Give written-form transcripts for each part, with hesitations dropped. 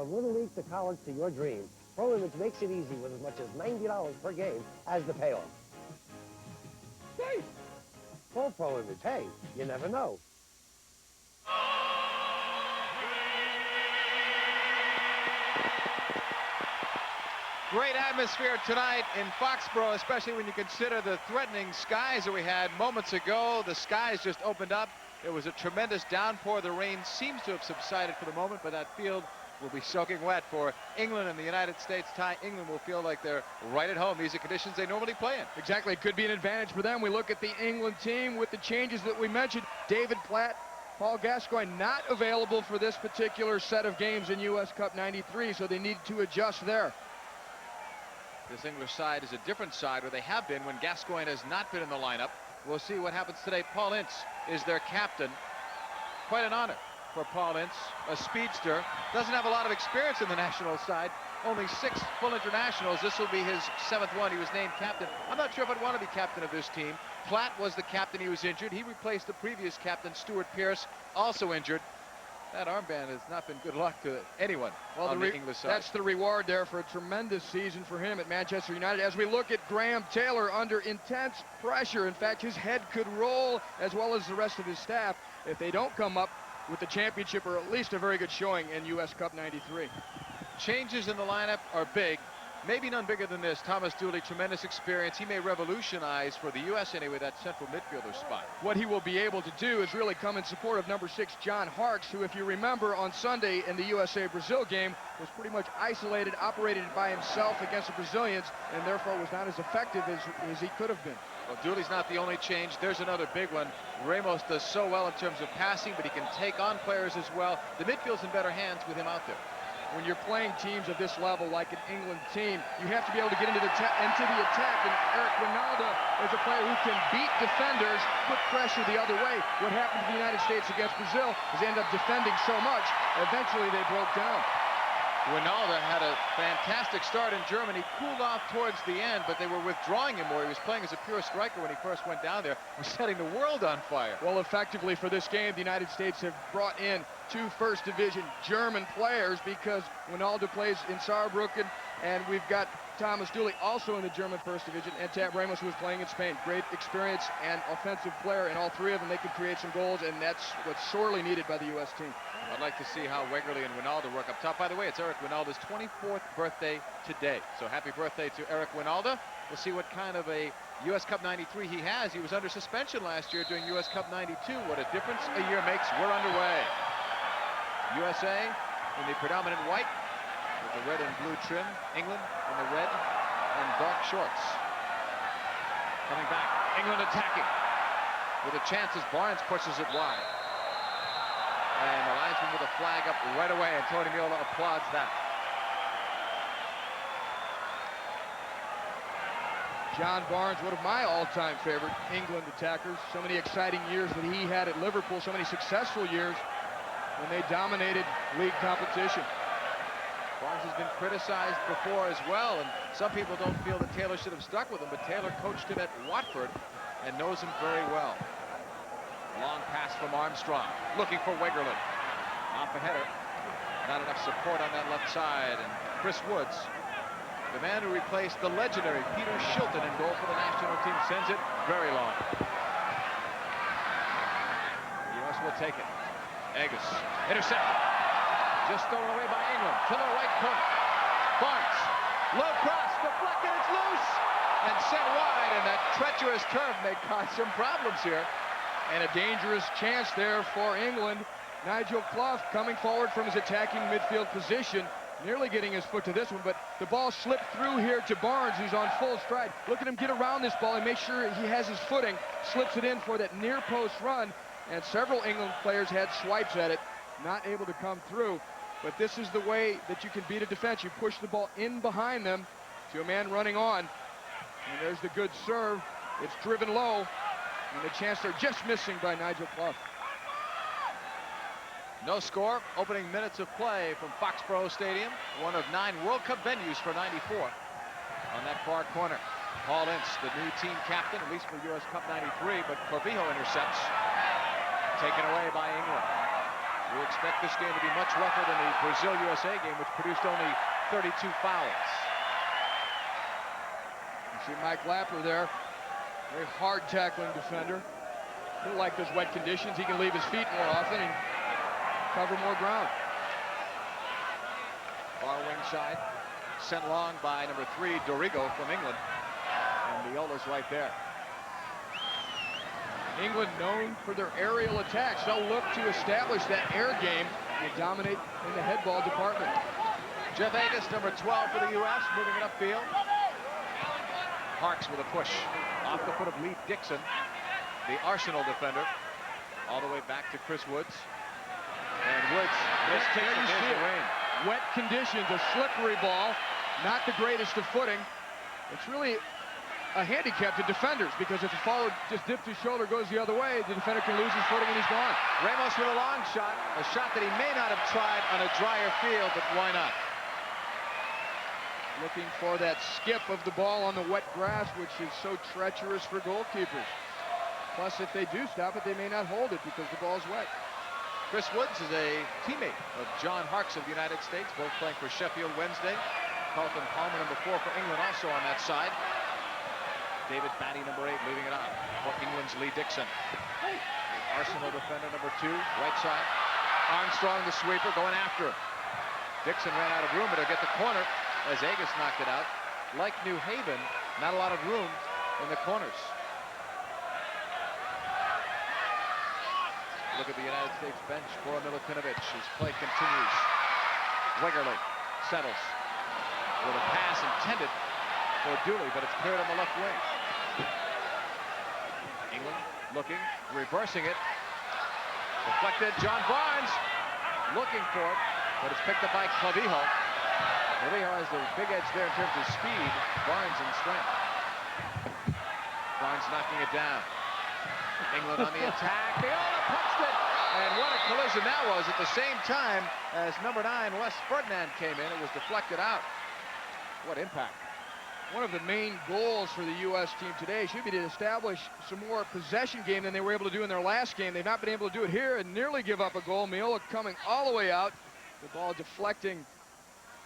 from Little League to college to your dreams, Pro Image makes it easy with as much as $90 per game as the payoff. Hey! Call Pro Image. Hey, you never know. Great atmosphere tonight in Foxborough, especially when you consider the threatening skies that we had moments ago. The skies just opened up. It was a tremendous downpour. The rain seems to have subsided for the moment, but that field will be soaking wet for England and the United States. Ty, England will feel like they're right at home. These are conditions they normally play in. Exactly. It could be an advantage for them. We look at the England team with the changes that we mentioned. David Platt, Paul Gascoigne not available for this particular set of games in US Cup 93, so they need to adjust there. This English side is a different side where they have been when Gascoigne has not been in the lineup. We'll see what happens today. Paul Ince is their captain. Quite an honor for Paul Ince, a speedster. Doesn't have a lot of experience in the national side. Only 6 full internationals. This will be his 7th one. He was named captain. I'm not sure if I'd want to be captain of this team. Platt was the captain. He was injured. He replaced the previous captain, Stuart Pearce, also injured. That armband has not been good luck to anyone on the English side. That's the reward there for a tremendous season for him at Manchester United. As we look at Graham Taylor under intense pressure, in fact, his head could roll as well as the rest of his staff if they don't come up with the championship or at least a very good showing in US Cup 93. Changes in the lineup are big. Maybe none bigger than this. Thomas Dooley, tremendous experience. He may revolutionize, for the U.S. anyway, that central midfielder spot. What he will be able to do is really come in support of number 6, John Harkes, who, if you remember, on Sunday in the USA-Brazil game, was pretty much isolated, operated by himself against the Brazilians, and therefore was not as effective as he could have been. Well, Dooley's not the only change. There's another big one. Ramos does so well in terms of passing, but he can take on players as well. The midfield's in better hands with him out there. When you're playing teams of this level, like an England team, you have to be able to get into the attack. And Eric Ronaldo is a player who can beat defenders, put pressure the other way. What happened to the United States against Brazil is they ended up defending so much, eventually they broke down. Ronaldo had a fantastic start in Germany, cooled off towards the end, but they were withdrawing him more. He was playing as a pure striker when he first went down there, was setting the world on fire. Well, effectively for this game, the United States have brought in 2 First Division German players because Ronaldo plays in Saarbrücken, and we've got Thomas Dooley also in the German First Division, and Tab Ramos, who is playing in Spain. Great experience and offensive player, and all 3 of them, they could create some goals, and that's what's sorely needed by the U.S. team. I'd like to see how Wegerle and Ronaldo work up top. By the way, it's Eric Ronaldo's 24th birthday today. So happy birthday to Eric Ronaldo. We'll see what kind of a US Cup 93 he has. He was under suspension last year during US Cup 92. What a difference a year makes. We're underway. USA in the predominant white with the red and blue trim. England in the red and dark shorts. Coming back. England attacking with a chance as Barnes pushes it wide. And the linesman with a flag up right away, and Tony Meola applauds that. John Barnes, one of my all-time favorite England attackers. So many exciting years that he had at Liverpool, so many successful years when they dominated league competition. Barnes has been criticized before as well, and some people don't feel that Taylor should have stuck with him, but Taylor coached him at Watford and knows him very well. Long pass from Armstrong, looking for Wegerle. Off a header. Not enough support on that left side. And Chris Woods, the man who replaced the legendary Peter Shilton in goal for the national team, sends it very long. The U.S. will take it. Agus, intercepted. Just thrown away by England to the right corner. Barnes, low cross, deflected, it's loose, and sent wide, and that treacherous turf may cause some problems here. And a dangerous chance there for England. Nigel Clough coming forward from his attacking midfield position, nearly getting his foot to this one, but the ball slipped through here to Barnes, who's on full stride. Look at him get around this ball and make sure he has his footing, slips it in for that near post run, and several England players had swipes at it, not able to come through. But this is the way that you can beat a defense. You push the ball in behind them to a man running on, and there's the good serve. It's driven low. And a chance they're just missing by Nigel Clough. No score. Opening minutes of play from Foxborough Stadium. One of 9 World Cup venues for 94. On that far corner, Paul Ince, the new team captain, at least for US Cup 93, but Corbijo intercepts. Taken away by England. We expect this game to be much rougher than the Brazil-USA game, which produced only 32 fouls. You see Mike Lapper there, very hard tackling defender. He'll like those wet conditions. He can leave his feet more often and cover more ground. Far wing side, sent long by number 3, Dorigo from England. And Viola's right there. England known for their aerial attacks. They'll look to establish that air game and dominate in the head ball department. Jeff Agus, number 12 for the U.S., moving it upfield. Parks with a push off the foot of Lee Dixon, the Arsenal defender, all the way back to Chris Woods. And Woods mistakes the rain. Wet conditions, a slippery ball, not the greatest of footing. It's really a handicap to defenders, because if the follower just dips his shoulder, goes the other way, the defender can lose his footing and he's gone. Ramos with a long shot, a shot that he may not have tried on a drier field, but why not? Looking for that skip of the ball on the wet grass, which is so treacherous for goalkeepers. Plus, if they do stop it, they may not hold it because the ball's wet. Chris Woods is a teammate of John Harkes of the United States, both playing for Sheffield Wednesday. Carlton Palmer, number 4 for England, also on that side. David Batty, number 8, leading it on for England's Lee Dixon. The Arsenal defender, number 2, right side. Armstrong, the sweeper, going after him. Dixon ran out of room, but he'll get the corner as Agus knocked it out. Like New Haven, not a lot of room in the corners. Look at the United States bench. Bora Milutinovic, his play continues. Wegerle settles with a pass intended for Dooley, but it's cleared on the left wing. England looking, reversing it. Deflected, John Barnes looking for it, but it's picked up by Clavijo. Clavijo has the big edge there in terms of speed, Barnes in strength. Barnes knocking it down. England on the attack. Viola punched it, and what a collision that was at the same time as number 9, Wes Ferdinand, came in. It was deflected out. What impact. One of the main goals for the U.S. team today should be to establish some more possession game than they were able to do in their last game. They've not been able to do it here and nearly give up a goal. Miola coming all the way out. The ball deflecting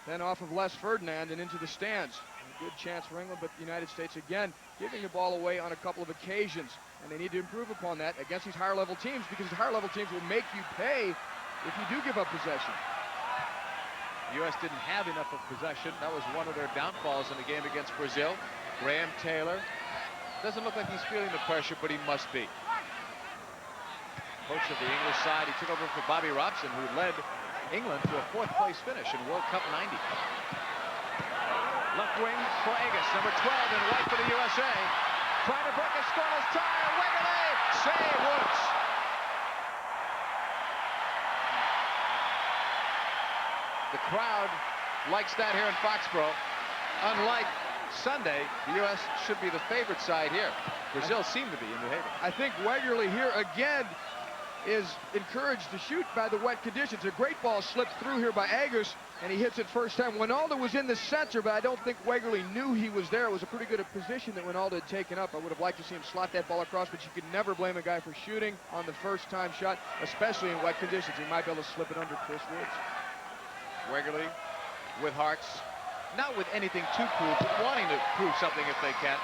then off of Les Ferdinand and into the stands. A good chance for England, but the United States again giving the ball away on a couple of occasions. And they need to improve upon that against these higher level teams, because the higher level teams will make you pay if you do give up possession. The U.S. didn't have enough of possession. That was one of their downfalls in the game against Brazil. Graham Taylor doesn't look like he's feeling the pressure, but he must be. Coach of the English side, he took over for Bobby Robson, who led England to a 4th place finish in World Cup '90. Left wing for Agus, number 12 in white for the USA. Trying to break a scoreless tie. Wegerle, save Woods. The crowd likes that here in Foxborough. Unlike Sunday, the U.S. should be the favorite side here. Brazil seemed to be in New Haven. I think Wegerle here again is encouraged to shoot by the wet conditions. A great ball slipped through here by Agus, and he hits it first time. Winalda was in the center, but I don't think Wegerle knew he was there. It was a pretty good position that Winalda had taken up. I would have liked to see him slot that ball across, but you could never blame a guy for shooting on the first time shot, especially in wet conditions. He might be able to slip it under Chris Woods. Wegerle with Harkes, not with anything to prove, but wanting to prove something if they can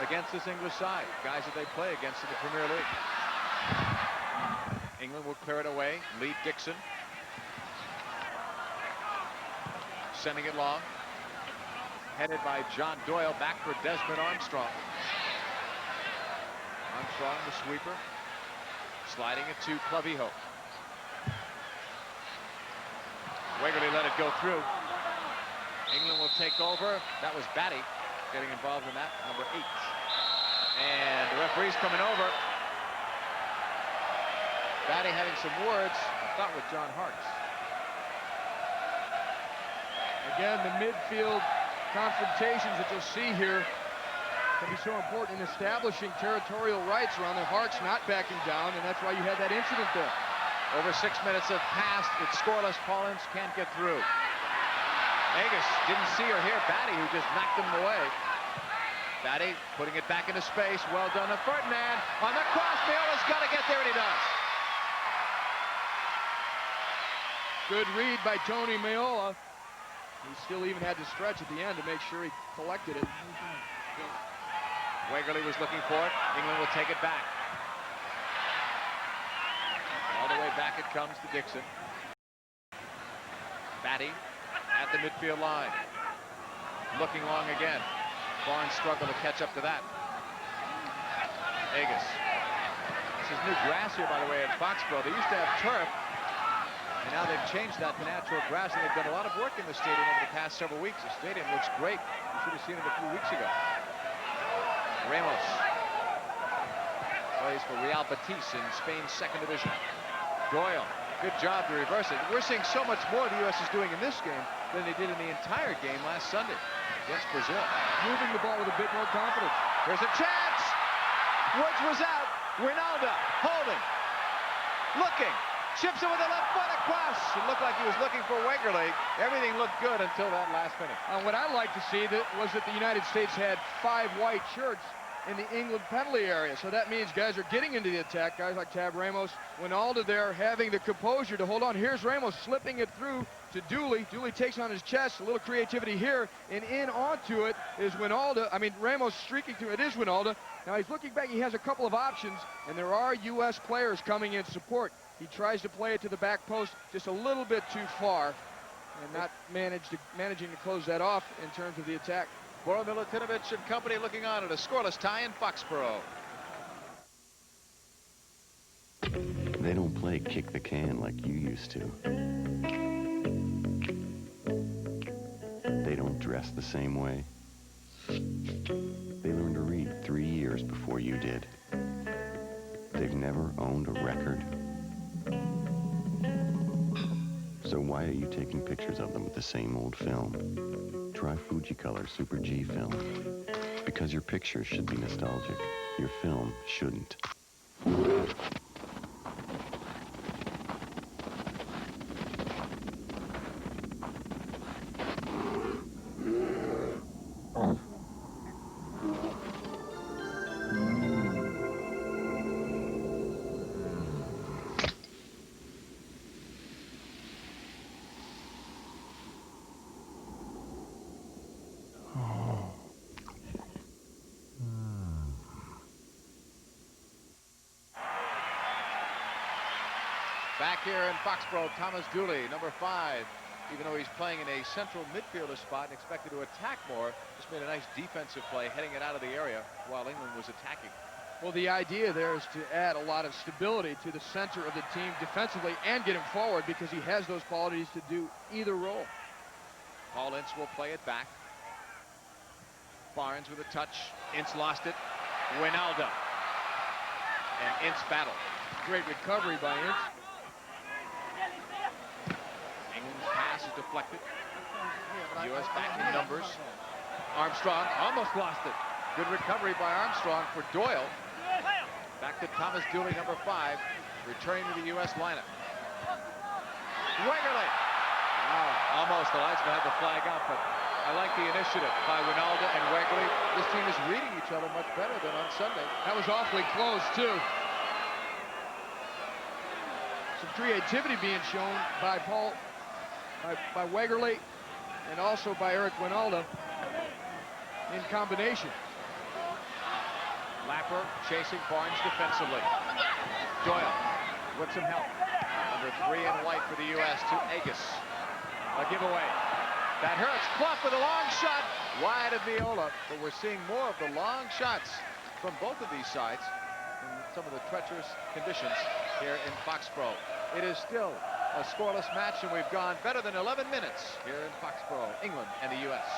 against this English side, guys that they play against in the Premier League. England will clear it away. Lee Dixon sending it long, headed by John Doyle, back for Desmond Armstrong. Armstrong, the sweeper, sliding it to Clavijo. Wegerle let it go through. England will take over. That was Batty getting involved in that, number 8. And the referee's coming over. Batty having some words, I thought, with John Harkes. Again, the midfield confrontations that you'll see here can be so important in establishing territorial rights around the Harkes not backing down, and that's why you had that incident there. Over 6 minutes have passed. It's scoreless. Paul Ince can't get through. Agus didn't see or hear Batty, who just knocked him away. Batty putting it back into space. Well done to Ferdinand. On the cross, Miola's got to get there, and he does. Good read by Tony Mayola. He still even had to stretch at the end to make sure he collected it. Wegerle was looking for it. England will take it back. All the way back it comes to Dixon. Batty at the midfield line. Looking long again. Barnes struggled to catch up to that. Agus. This is new grass here, by the way, at Foxborough. They used to have turf, and now they've changed that to natural grass, and they've done a lot of work in the stadium over the past several weeks. The stadium looks great. You should have seen it a few weeks ago. Ramos plays for Real Betis in Spain's second division. Doyle, good job to reverse it. We're seeing so much more the U.S. is doing in this game than they did in the entire game last Sunday against Brazil. Moving the ball with a bit more confidence. There's a chance. Woods was out. Ronaldo holding, looking, chips it with the left foot across. It looked like he was looking for Wegerle. Everything looked good until that last minute. What I'd like to see was that the United States had 5 white shirts in the England penalty area. So that means guys are getting into the attack. Guys like Tab Ramos, Wijnaldum there having the composure to hold on. Here's Ramos slipping it through to Dooley. Dooley takes on his chest. A little creativity here. And in onto it is Wijnaldum. I mean, Ramos streaking through. It is Wijnaldum. Now he's looking back. He has a couple of options. And there are U.S. players coming in support. He tries to play it to the back post just a little bit too far. And not managing to close that off in terms of the attack. Boro Milutinovic and company looking on at a scoreless tie in Foxborough. They don't play kick the can like you used to. They don't dress the same way. They learned to read 3 years before you did. They've never owned a record. So why are you taking pictures of them with the same old film? Try Fujicolor Super G film. Because your pictures should be nostalgic. Your film shouldn't. Back here in Foxborough, Thomas Dooley, number 5. Even though he's playing in a central midfielder spot and expected to attack more, just made a nice defensive play, heading it out of the area while England was attacking. Well, the idea there is to add a lot of stability to the center of the team defensively and get him forward because he has those qualities to do either role. Paul Ince will play it back. Barnes with a touch. Ince lost it. Wijnaldum. And Ince battled. Great recovery by Ince. England's pass is deflected. U.S. back in numbers. Armstrong almost lost it. Good recovery by Armstrong for Doyle. Back to Thomas Dooley, number 5, returning to the U.S. lineup. Wegerle. Wow, almost the linesman had the flag out, but I like the initiative by Wijnaldum and Wegerle. This team is reading each other much better than on Sunday. That was awfully close, too. Some creativity being shown by by Wegerle and also by Eric Wijnaldum in combination. Lapper chasing Barnes defensively. Doyle with some help. Number 3 and white for the U.S. to Agus. A giveaway. That hurts. Clough with a long shot wide of Viola. But we're seeing more of the long shots from both of these sides in some of the treacherous conditions here in Foxborough. It is still a scoreless match, and we've gone better than 11 minutes here in Foxborough, England and the U.S.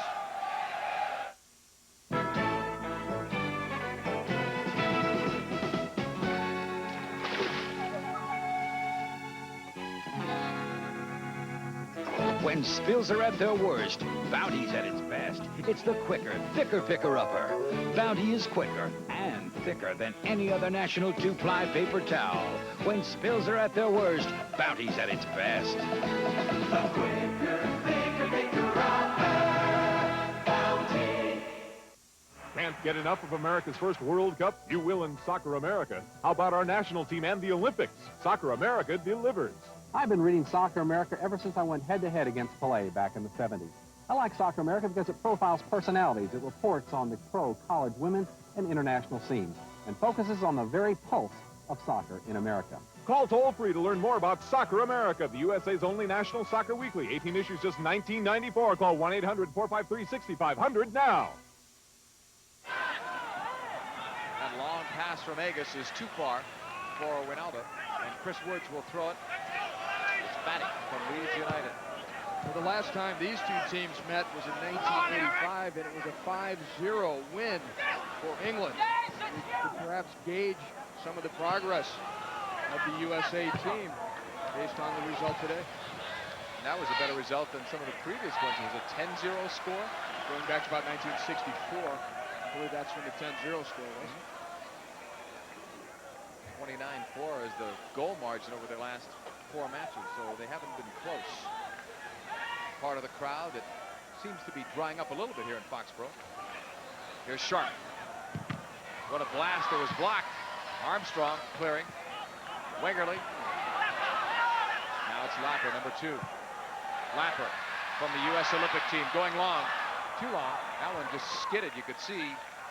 When spills are at their worst, Bounty's at its best. It's the quicker, thicker picker-upper. Bounty is quicker and thicker than any other national 2-ply paper towel. When spills are at their worst, Bounty's at its best. The quicker, thicker picker-upper, Bounty. Can't get enough of America's first World Cup? You will in Soccer America. How about our national team and the Olympics? Soccer America delivers. I've been reading Soccer America ever since I went head-to-head against Pelé back in the 70s. I like Soccer America because it profiles personalities, it reports on the pro college women's and international scenes, and focuses on the very pulse of soccer in America. Call toll-free to learn more about Soccer America, the USA's only national soccer weekly. 18 issues, just $19.94. Call 1-800-453-6500 now. That long pass from Agus is too far for Wijnaldum, and Chris Woods will throw it. It's batting from Leeds United. Well, the last time these two teams met was in 1985, and it was a 5-0 win for England. We could perhaps gauge some of the progress of the USA team based on the result today. And that was a better result than some of the previous ones. It was a 10-0 score. Going back to about 1964, I believe that's when the 10-0 score was. 29-4 is the goal margin over their last 4 matches, so they haven't been close. Part of the crowd that seems to be drying up a little bit here in Foxborough. Here's Sharp. What a blast. It was blocked. Armstrong clearing. Wegerle. Now it's Lapper, number 2. Lapper from the U.S. Olympic team going long. Too long. That one just skidded. You could see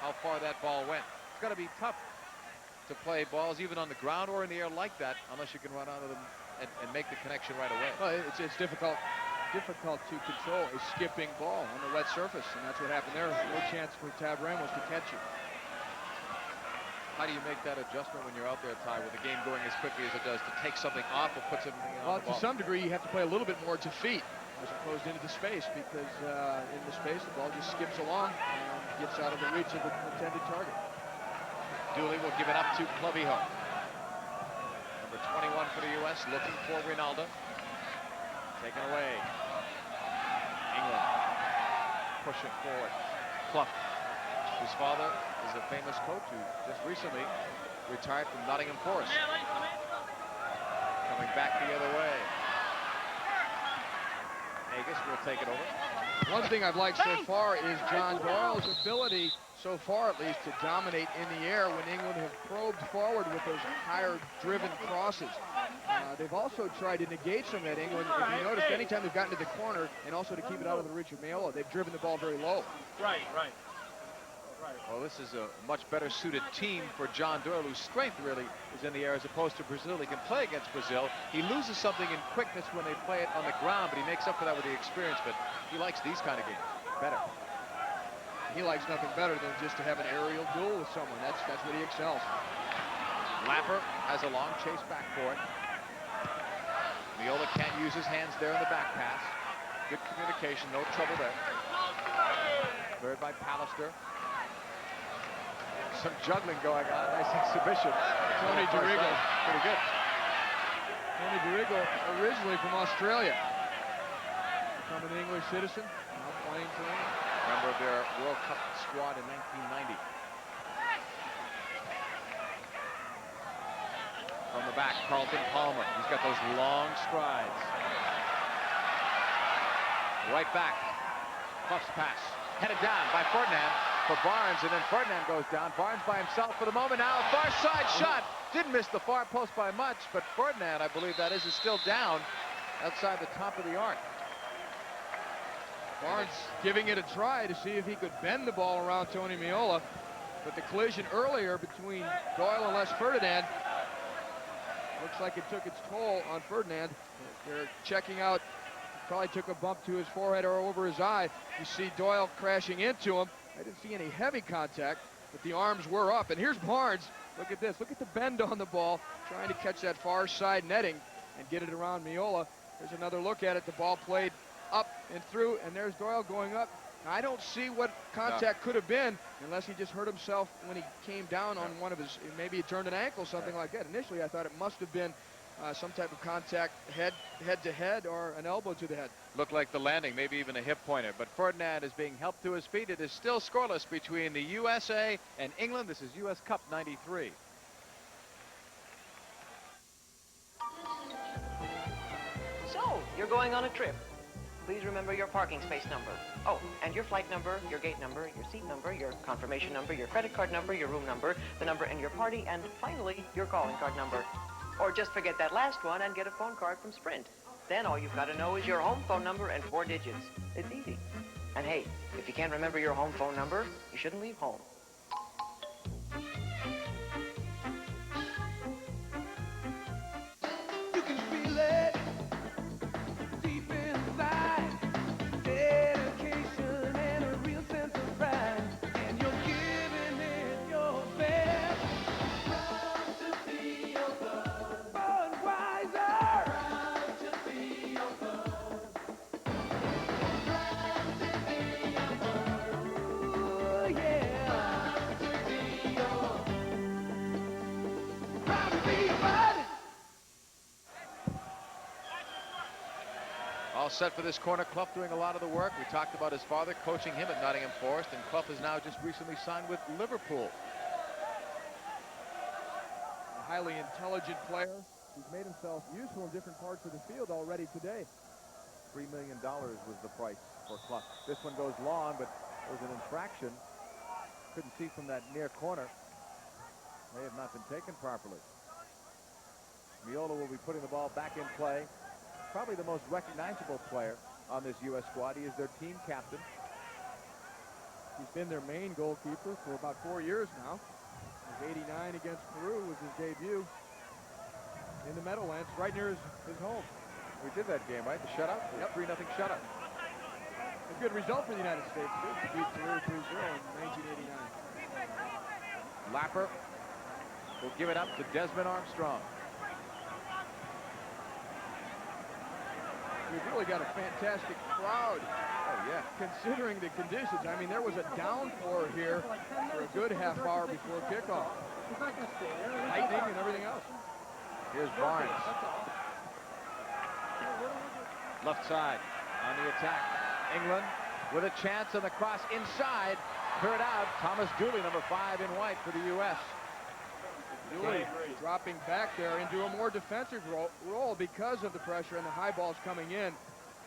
how far that ball went. It's got to be tough to play balls even on the ground or in the air like that unless you can run out of them and make the connection right away. Well, it's difficult to control a skipping ball on the wet surface, and that's what happened there. No chance for Tab Ramos to catch it. How do you make that adjustment when you're out there, Ty, with the game going as quickly as it does, to take something off or put something on the ball? To some degree, you have to play a little bit more to feet as opposed into the space, because in the space, the ball just skips along and gets out of the reach of the intended target. Dooley will give it up to Clavijo. Number 21 for the U.S., looking for Wijnaldum. Taken away. England pushing forward. Clough. His father is a famous coach who just recently retired from Nottingham Forest. Coming back the other way. Agus will take it over. One thing I've liked so far is John Doyle's ability, so far at least, to dominate in the air when England have probed forward with those higher driven crosses. They've also tried to negate some of that, England. If you noticed, anytime they've gotten to the corner, and also to keep it out of the reach of Mayola, they've driven the ball very low. Right. Well, this is a much better suited team for John Doyle, whose strength really is in the air as opposed to Brazil. He can play against Brazil. He loses something in quickness when they play it on the ground, but he makes up for that with the experience. But he likes these kind of games better. He likes nothing better than just to have an aerial duel with someone. That's what he excels. Lapper has a long chase back for it. Mayola can't use his hands there in the back pass. Good communication, no trouble there. Cleared by Pallister. Some juggling going on. Nice exhibition. Tony Dorigo. Pretty good. Tony Dorigo, originally from Australia. Become an English citizen. Now playing for England. Member of their World Cup squad in 1990. From the back, Carlton Palmer. He's got those long strides. Right back. Buff's pass. Headed down by Ferdinand for Barnes, and then Ferdinand goes down. Barnes by himself for the moment now. Far side shot. Didn't miss the far post by much, but Ferdinand, I believe that is still down outside the top of the arc. Barnes giving it a try to see if he could bend the ball around Tony Mayola, but the collision earlier between Doyle and Les Ferdinand looks like it took its toll on Ferdinand. They're checking out. Probably took a bump to his forehead or over his eye. You see Doyle crashing into him. I didn't see any heavy contact, but the arms were up. And here's Barnes. Look at this. Look at the bend on the ball, trying to catch that far side netting and get it around Mayola. There's another look at it. The ball played up and through, and there's Doyle going up. Now, I don't see what contact could have been unless he just hurt himself when he came down on one of his, maybe he turned an ankle, something like that. Initially, I thought it must have been some type of contact head to head or an elbow to the head. Looked like the landing, maybe even a hip pointer, but Ferdinand is being helped to his feet. It is still scoreless between the USA and England. This is US Cup 93. So, you're going on a trip. Please remember your parking space number. Oh, and your flight number, your gate number, your seat number, your confirmation number, your credit card number, your room number, the number in your party, and finally, your calling card number. Or just forget that last one and get a phone card from Sprint. Then all you've got to know is your home phone number and 4 digits. It's easy. And hey, if you can't remember your home phone number, you shouldn't leave home. You can feel it deep inside. Dedication and a real sense of pride. And you're giving it your best. Proud to be your bud. Budweiser. Proud to be your bud. Proud to be your bud. Ooh, yeah. Proud to be your Proud to be your bud. All set for this corner. Clough doing a lot of the work. We talked about his father coaching him at Nottingham Forest, and Clough has now just recently signed with Liverpool. A highly intelligent player who's made himself useful in different parts of the field already today. $3 million was the price for Clough. This one goes long, but there was an infraction. Couldn't see from that near corner. May have not been taken properly. Miola will be putting the ball back in play. Probably the most recognizable player on this U.S. squad. He is their team captain. He's been their main goalkeeper for about 4 years now. His 89 against Peru was his debut in the Meadowlands, right near his home. We did that game, right? The shutout? Yep. 3-0 shutout. A good result for the United States, too, to beat Peru 3-0 in 1989. Lapper will give it up to Desmond Armstrong. We've really got a fantastic crowd. Oh, yeah. Considering the conditions. I mean, there was a downpour here for a good half hour before kickoff. Lightning and everything else. Here's Barnes. Left side on the attack. England with a chance on the cross inside. Cleared out. Thomas Dooley, number 5 in white for the U.S. Dooley dropping back there into a more defensive role because of the pressure and the high balls coming in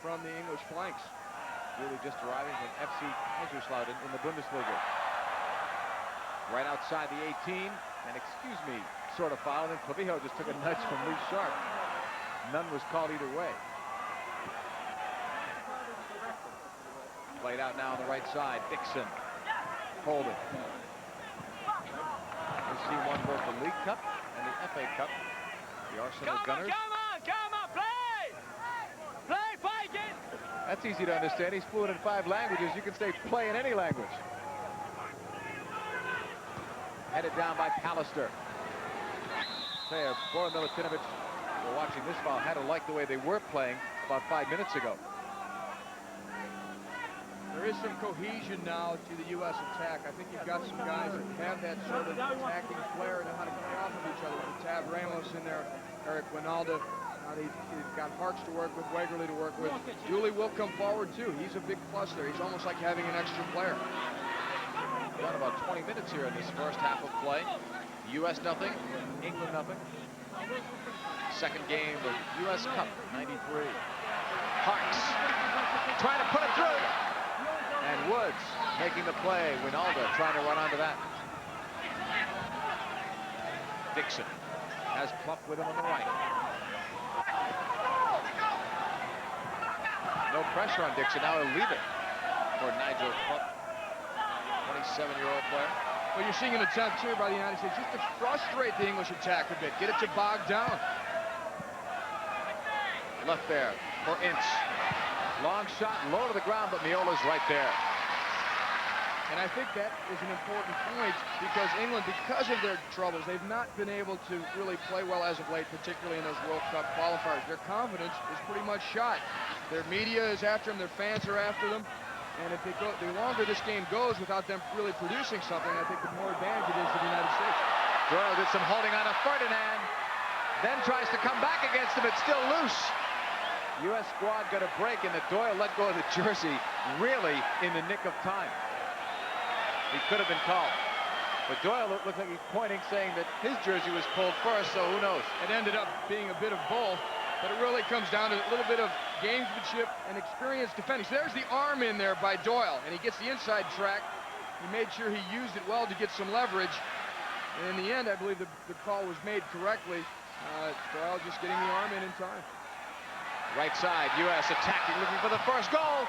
from the English flanks. Dooley just arriving from FC Kaiserslautern in the Bundesliga. Right outside the 18, and excuse me, sort of foul, and Clavijo just took a nudge from Lee Sharp. None was called either way. Played out now on the right side. Dixon holding. We've seen one both the League Cup and the FA Cup. The Arsenal Gunners. Come on, play! Play, fight it! That's easy to understand. He's fluent in 5 languages. You can say play in any language. Headed down by Pallister. Say, Bora Milutinovic, we're watching this foul, had to like the way they were playing about 5 minutes ago. There is some cohesion now to the U.S. attack. I think you've got some guys that have that sort of attacking flair and know how to play off of each other. With Tab Ramos in there, Eric Winalda. Now they've got Harks to work with, Wegerle to work with. Dooley will come forward too. He's a big plus there. He's almost like having an extra player. Done about 20 minutes here in this first half of play. U.S. nothing, England nothing. Second game of U.S. Cup 93. Harks trying to put it through. And Woods making the play. Winalda trying to run onto that. Dixon has Clough with him on the right. No pressure on Dixon. Now he'll leave it for Nigel Clough, 27-year-old player. Well, you're seeing an attempt here by the United States just to frustrate the English attack a bit. Get it to bog down. Left there for Ince. Long shot, low to the ground, but Miola's right there. And I think that is an important point because England, because of their troubles, they've not been able to really play well as of late, particularly in those World Cup qualifiers. Their confidence is pretty much shot. Their media is after them, their fans are after them. And if they go, the longer this game goes without them really producing something, I think the more advantage it is to the United States. Doyle did some holding on to Ferdinand, then tries to come back against him. It's still loose. U.S. squad got a break, and that Doyle let go of the jersey really in the nick of time. He could have been called. But Doyle looked like he's pointing, saying that his jersey was pulled first, so who knows? It ended up being a bit of both, but it really comes down to a little bit of gamesmanship and experience defending. So there's the arm in there by Doyle, and he gets the inside track. He made sure he used it well to get some leverage. And in the end, I believe the call was made correctly. Doyle just getting the arm in time. Right side, U.S. attacking, looking for the first goal.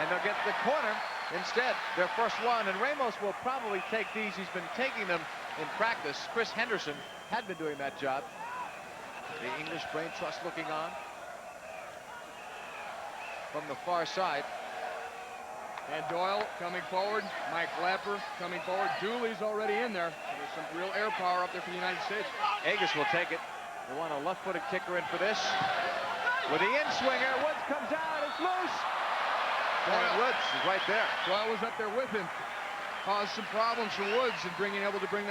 And they'll get the corner instead, their first one. And Ramos will probably take these. He's been taking them in practice. Chris Henderson had been doing that job. The English Brain Trust looking on from the far side. And Doyle coming forward. Mike Lapper coming forward. Dooley's already in there. There's some real air power up there for the United States. Agus will take it. They want a left-footed kicker in for this. With the in-swinger, Woods comes out. It's loose. And Woods is right there. Doyle was up there with him. Caused some problems for Woods in being able to bring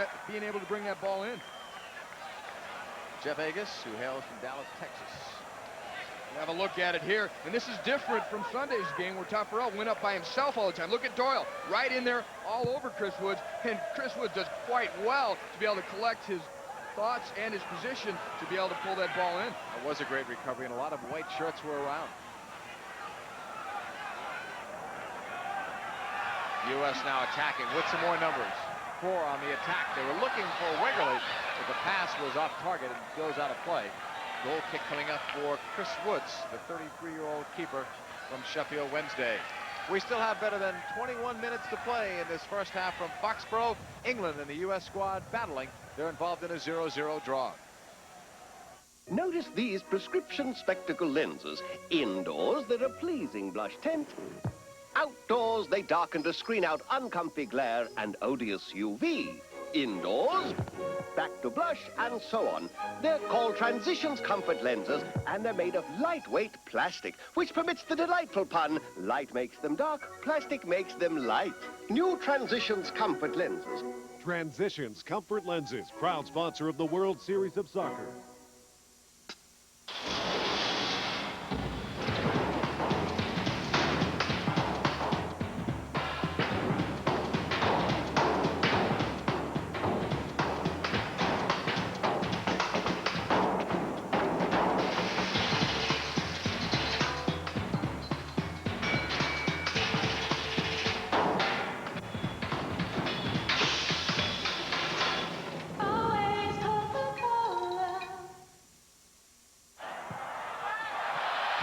that ball in. Jeff Agus, who hails from Dallas, Texas. Have a look at it here, and this is different from Sunday's game where Taffarel went up by himself all the time. Look at Doyle, right in there, all over Chris Woods, and Chris Woods does quite well to be able to collect his thoughts and his position to be able to pull that ball in. It was a great recovery, and a lot of white shirts were around. U.S. now attacking with some more numbers. 4 on the attack. They were looking for Wegerle, but the pass was off target and goes out of play. Goal kick coming up for Chris Woods, the 33-year-old keeper from Sheffield Wednesday. We still have better than 21 minutes to play in this first half from Foxborough. England and the U.S. squad battling. They're involved in a 0-0 draw. Notice these prescription spectacle lenses. Indoors, they're a pleasing blush tint. Outdoors, they darken to screen out uncomfy glare and odious UV. Indoors, back to blush, and so on. They're called Transitions Comfort Lenses, and they're made of lightweight plastic, which permits the delightful pun, light makes them dark, plastic makes them light. New Transitions Comfort Lenses. Transitions Comfort Lenses, proud sponsor of the World Series of Soccer.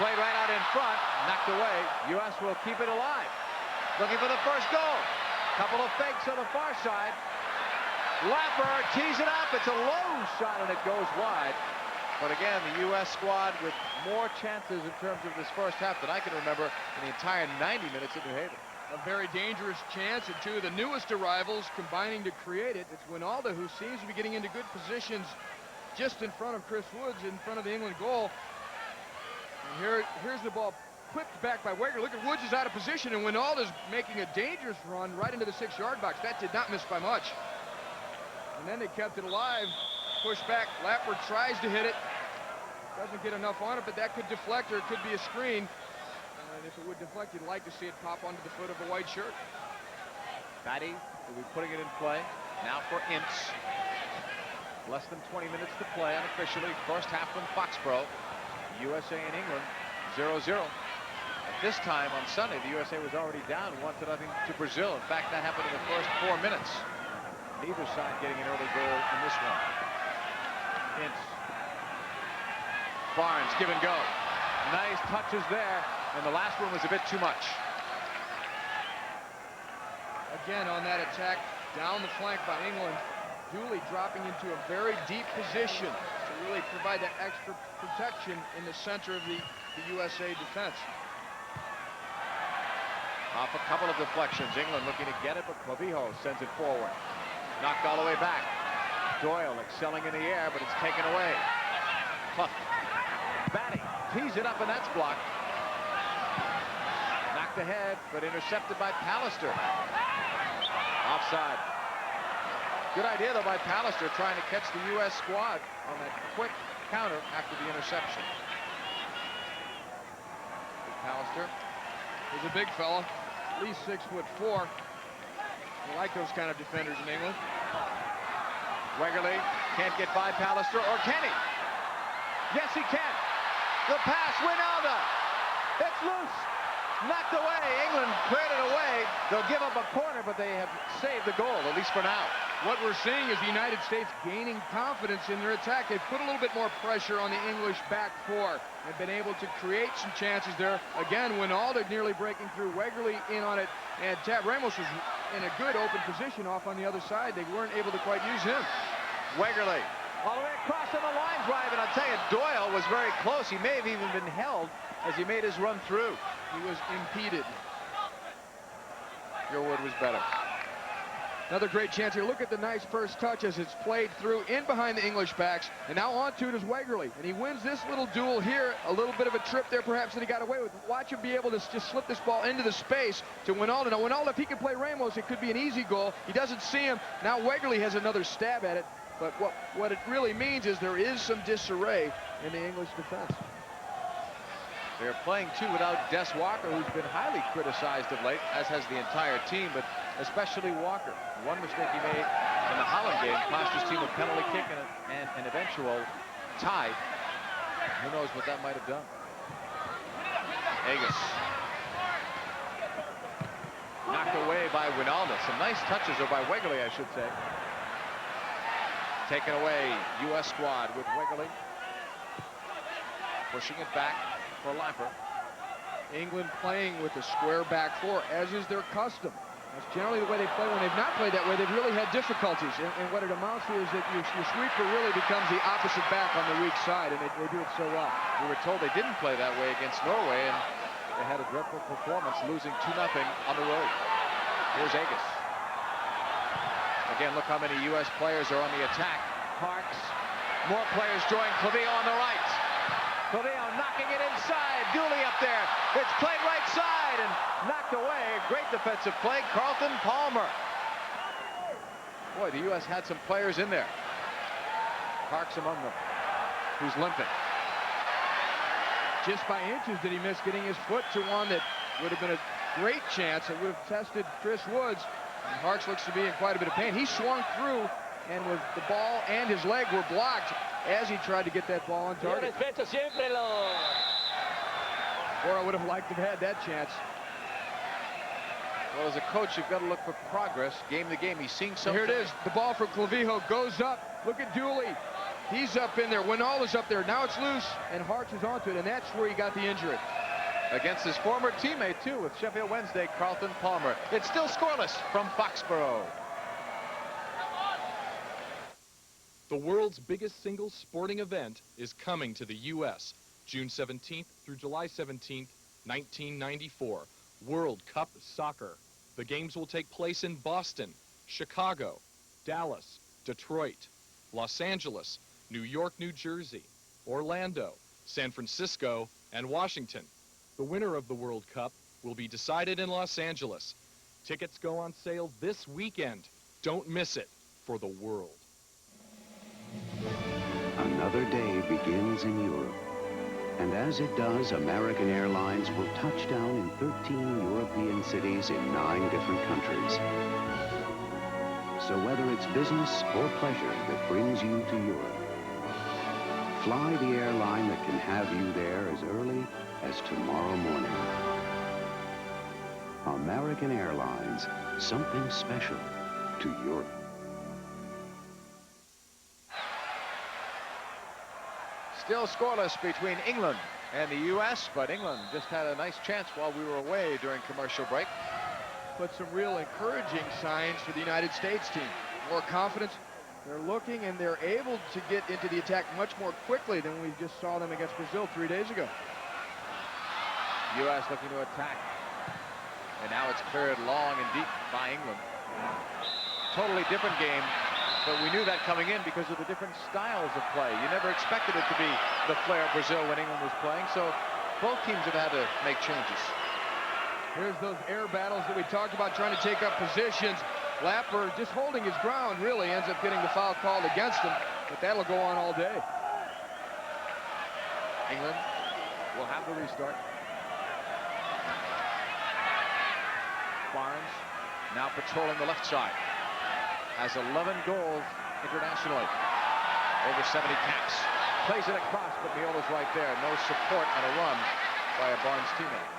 Played right out in front, knocked away. U.S. will keep it alive. Looking for the first goal. Couple of fakes on the far side. Lapper tees it up. It's a low shot and it goes wide. But again, the U.S. squad with more chances in terms of this first half than I can remember in the entire 90 minutes at New Haven. A very dangerous chance, and two of the newest arrivals combining to create it. It's Winalda, who seems to be getting into good positions just in front of Chris Woods, in front of the England goal. And here's the ball whipped back by Wegerle. Look at Woods is out of position, and Winalda's making a dangerous run right into the 6-yard box. That did not miss by much. And then they kept it alive. Pushed back. Lapper tries to hit it. Doesn't get enough on it, but that could deflect, or it could be a screen. And if it would deflect, you'd like to see it pop onto the foot of the white shirt. Batty will be putting it in play. Now for Ince. Less than 20 minutes to play unofficially. First half from Foxborough. USA and England 0-0. At this time on Sunday, the USA was already down 1-0 to Brazil. In fact, that happened in the first 4 minutes. Neither side getting an early goal in this one. Ince. Barnes, give and go. Nice touches there, and the last one was a bit too much. Again, on that attack down the flank by England, Dooley dropping into a very deep position to really provide that extra protection in the center of the USA defense. Off a couple of deflections. England looking to get it, but Clavijo sends it forward. Knocked all the way back. Doyle excelling in the air, but it's taken away. Clough. Batty tees it up, and that's blocked. Knocked ahead, but intercepted by Pallister. Offside. Good idea, though, by Pallister trying to catch the U.S. squad on that quick counter after the interception. Pallister. He's a big fella, at least 6'4". We like those kind of defenders in England. Wegerle can't get by Pallister, or can he? Yes, he can. The pass, Winalda. It's loose. knocked away. England cleared it away. They'll give up a corner, but they have saved the goal, at least for now. What we're seeing is the United States gaining confidence in their attack. They've put a little bit more pressure on the English back four and been able to create some chances there. Again, Winalda nearly breaking through. Wegerle in on it, and Tab Ramos was in a good open position off on the other side. They weren't able to quite use him. Wegerle all the way across on the line drive, and I'll tell you, Doyle was very close. He may have even been held as he made his run through. He was impeded. Your word was better. Another great chance here. Look at the nice first touch as it's played through in behind the English backs. And now on to it is Wegerle. And he wins this little duel here. A little bit of a trip there perhaps that he got away with. Watch him be able to just slip this ball into the space to Winalda. Now Winalda, if he can play Ramos, it could be an easy goal. He doesn't see him. Now Wegerle has another stab at it. But what it really means is there is some disarray in the English defense. They're playing, too, without Des Walker, who's been highly criticized of late, as has the entire team, but especially Walker. One mistake he made in the Holland game cost his team a penalty kick and an eventual tie. Who knows what that might have done. Agus. Knocked away by Winalda. Some nice touches, or by Wegerle, I should say. Taken away, U.S. squad with Wegerle. Pushing it back for Lapper. England playing with a square back four, as is their custom. That's generally the way they play. When they've not played that way, they've really had difficulties. And what it amounts to is that your sweeper really becomes the opposite back on the weak side, and they do it so well. We were told they didn't play that way against Norway, and they had a dreadful performance, losing 2-0 on the road. Here's Agus. Again, look how many U.S. players are on the attack. Parks, more players join Clavillo on the right. Clavillo knocking it inside. Dooley up there. It's played right side and knocked away. Great defensive play. Carlton Palmer. Boy, the U.S. had some players in there. Parks among them, who's limping. Just by inches did he miss getting his foot to one that would have been a great chance. It would have tested Chris Woods. And Parks looks to be in quite a bit of pain. He swung through, and with the ball and his leg were blocked as he tried to get that ball on target. Or I would have liked to have had that chance. Well, as a coach, you've got to look for progress game to game. He's seeing something. Here it is. The ball for Clavillo goes up. Look at Dooley. He's up in there. Winalda's up there. Now it's loose, and Hartz is onto it, and that's where he got the injury. Against his former teammate, too, with Sheffield Wednesday, Carlton Palmer. It's still scoreless from Foxborough. The world's biggest single sporting event is coming to the U.S. June 17th through July 17th, 1994. World Cup Soccer. The games will take place in Boston, Chicago, Dallas, Detroit, Los Angeles, New York, New Jersey, Orlando, San Francisco, and Washington. The winner of the World Cup will be decided in Los Angeles. Tickets go on sale this weekend. Don't miss it for the world. Another day begins in Europe. And as it does, American Airlines will touch down in 13 European cities in 9 different countries. So whether it's business or pleasure that brings you to Europe, fly the airline that can have you there as early as tomorrow morning. American Airlines, something special to Europe. Still scoreless between England and the U.S., but England just had a nice chance while we were away during commercial break. But some real encouraging signs for the United States team. More confidence. They're looking, and they're able to get into the attack much more quickly than we just saw them against Brazil 3 days ago. U.S. looking to attack. And now it's cleared long and deep by England. Totally different game, but we knew that coming in because of the different styles of play. You never expected it to be the flair of Brazil when England was playing, so both teams have had to make changes. Here's those air battles that we talked about, trying to take up positions. Lapper just holding his ground, really ends up getting the foul called against him, but that'll go on all day. England will have the restart. Barnes now patrolling the left side. Has 11 goals internationally. Over 70 caps. Plays it across, but Miola's right there. No support on a run by a Barnes teammate.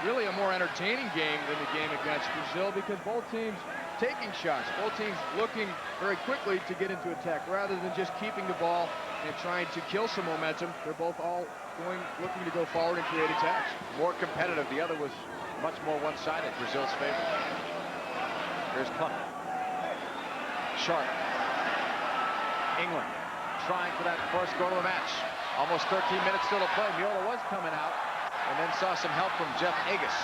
really a more entertaining game than the game against Brazil because both teams taking shots, both teams looking very quickly to get into attack rather than just keeping the ball and trying to kill some momentum. They're both all looking to go forward and create attacks. More competitive. The other was much more one-sided, Brazil's favor. Here's Clough. Sharp. England trying for that first goal of the match. Almost 13 minutes still to play. Miola was coming out and then saw some help from Jeff Agus.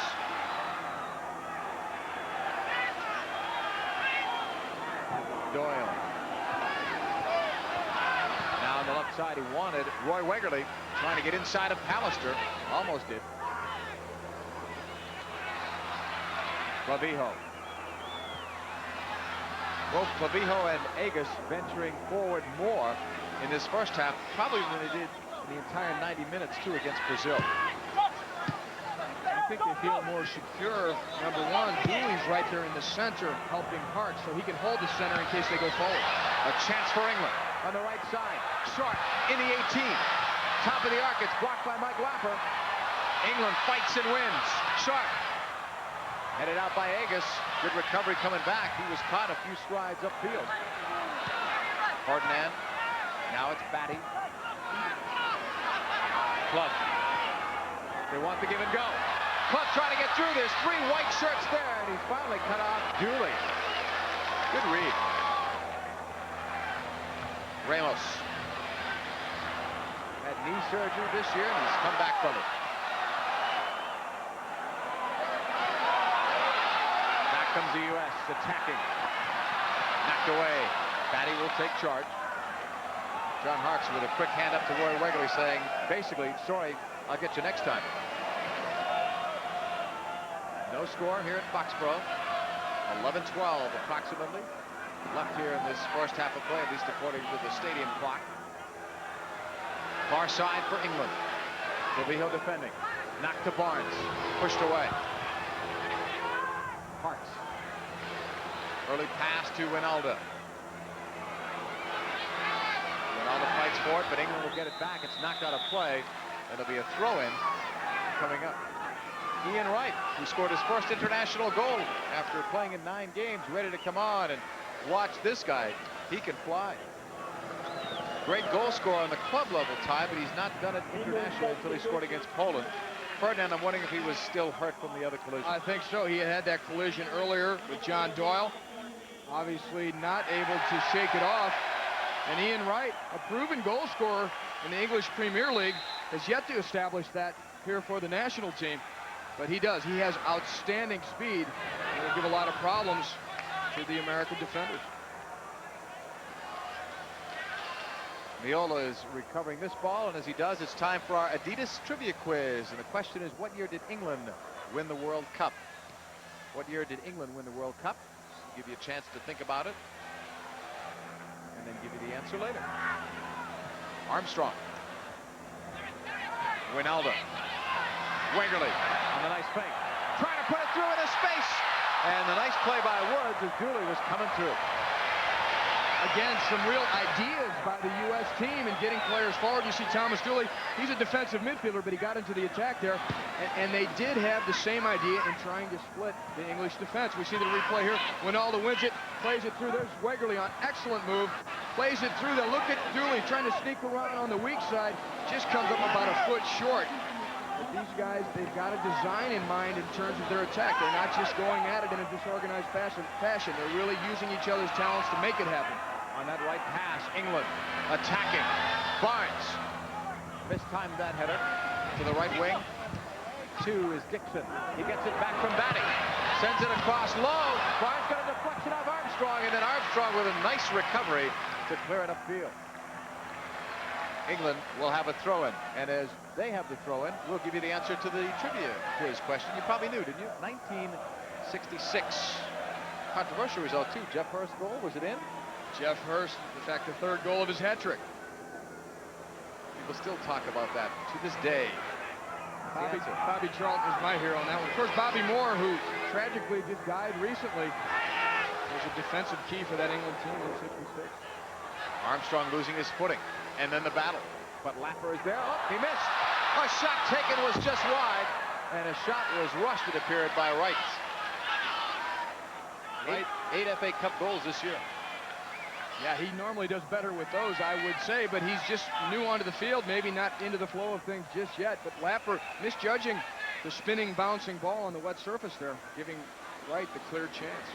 Doyle. Now on the left side, he wanted Roy Wegerle trying to get inside of Pallister. Almost did. Clavijo. Both Clavijo and Agus venturing forward more in this first half, probably than they did in the entire 90 minutes, too, against Brazil. I think they feel more secure. Number one, Dooley's right there in the center helping Hart, so he can hold the center in case they go forward. A chance for England on the right side. Sharp in the 18. Top of the arc, it's blocked by Mike Lapper. England fights and wins. Sharp. Headed out by Agus. Good recovery coming back. He was caught a few strides upfield. Ferdinand. Now it's Batty. Clough. They want the give and go. Clough trying to get through. There's 3 white shirts there, and he's finally cut off Dooley. Good read. Ramos. Had knee surgery this year, and he's come back from it. Back comes the U.S. attacking. Knocked away. Batty will take charge. John Harkes with a quick hand up to Roy Wegerle saying, basically, sorry, I'll get you next time. No score here at Foxborough. 11-12 approximately left here in this first half of play, at least according to the stadium clock. Far side for England. Clavijo defending. Knocked to Barnes. Pushed away. Harkes. Early pass to Wijnaldum. Wijnaldum fights for it, but England will get it back. It's knocked out of play. It'll be a throw-in coming up. Ian Wright, who scored his first international goal after playing in 9 games, ready to come on and watch this guy. He can fly. Great goal scorer on the club level tie, but he's not done it internationally until he scored against Poland. Ferdinand, I'm wondering if he was still hurt from the other collision. I think so. He had that collision earlier with John Doyle. Obviously not able to shake it off. And Ian Wright, a proven goal scorer in the English Premier League, has yet to establish that here for the national team. But he does. He has outstanding speed and will give a lot of problems to the American defenders. Miola is recovering this ball, and as he does, it's time for our Adidas trivia quiz. And the question is, what year did England win the World Cup? What year did England win the World Cup? I'll give you a chance to think about it, and then give you the answer later. Armstrong. Wijnaldum. Wegerle on the nice fake. Trying to put it through into space. And the nice play by Woods as Dooley was coming through. Again, some real ideas by the U.S. team in getting players forward. You see Thomas Dooley, he's a defensive midfielder, but he got into the attack there. And they did have the same idea in trying to split the English defense. We see the replay here. Wijnaldum wins it, plays it through. There's Wegerle on excellent move. Plays it through there. Look at Dooley trying to sneak around on the weak side. Just comes up about a foot short. But these guys, they've got a design in mind in terms of their attack. They're not just going at it in a disorganized fashion. They're really using each other's talents to make it happen. On that right pass, England attacking. Barnes mistimed that header to the right wing. 2 is Dixon. He gets it back from Batty. Sends it across low. Barnes got a deflection of Armstrong, and then Armstrong with a nice recovery to clear it upfield. England will have a throw-in, and as they have the throw-in, we'll give you the answer to the trivia quiz question. You probably knew, didn't you? 1966. Controversial result, too. Jeff Hurst's goal, was it in? Jeff Hurst, in fact, the 3rd goal of his hat trick. People still talk about that to this day. Bobby Charlton is my hero on that one. Of course, Bobby Moore, who tragically just died recently, was a defensive key for that England team in '66. Armstrong losing his footing, and then the battle. But Lapper is there. Oh, he missed. A shot taken was just wide. And a shot was rushed, it appeared, by Wright. Eight FA Cup goals this year. Yeah, he normally does better with those, I would say, but he's just new onto the field, maybe not into the flow of things just yet. But Lapper misjudging the spinning, bouncing ball on the wet surface there, giving Wright the clear chance.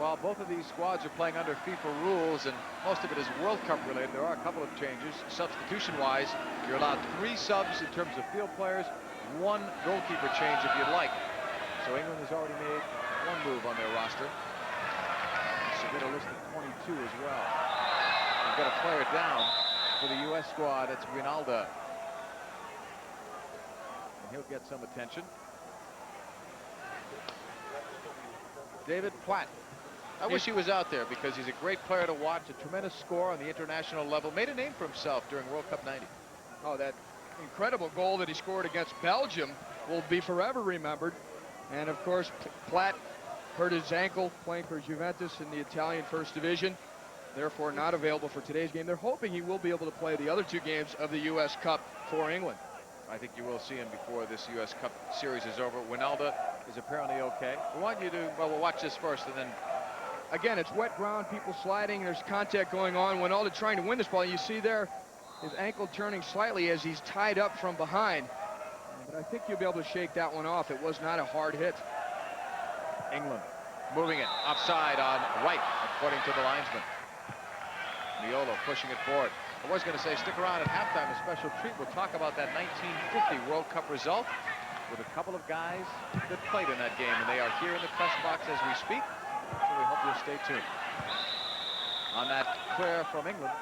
Well, both of these squads are playing under FIFA rules, and most of it is World Cup related. There are a couple of changes. Substitution-wise, you're allowed 3 subs in terms of field players, 1 goalkeeper change if you'd like. So England has already made 1 move on their roster. Submit a list of 22 as well. We've got a player down for the U.S. squad. It's Rinaldo. And he'll get some attention. David Platt. I wish he was out there because he's a great player to watch, a tremendous scorer on the international level, made a name for himself during World Cup 90. Oh, that incredible goal that he scored against Belgium will be forever remembered. And of course, Platt hurt his ankle playing for Juventus in the Italian First Division, therefore not available for today's game. They're hoping he will be able to play the other 2 games of the U.S. Cup for England. I think you will see him before this U.S. Cup series is over. Wijnaldum is apparently okay. We want you to, well, we'll watch this first and then. Again, it's wet ground, people sliding, there's contact going on. Wijnaldum trying to win this ball. You see there his ankle turning slightly as he's tied up from behind. But I think you'll be able to shake that one off. It was not a hard hit. England moving it offside on Wright, according to the linesman. Miolo pushing it forward. I was going to say stick around at halftime, a special treat. We'll talk about that 1950 World Cup result with a couple of guys that played in that game, and they are here in the press box as we speak. So we hope you'll stay tuned. On that clear from England,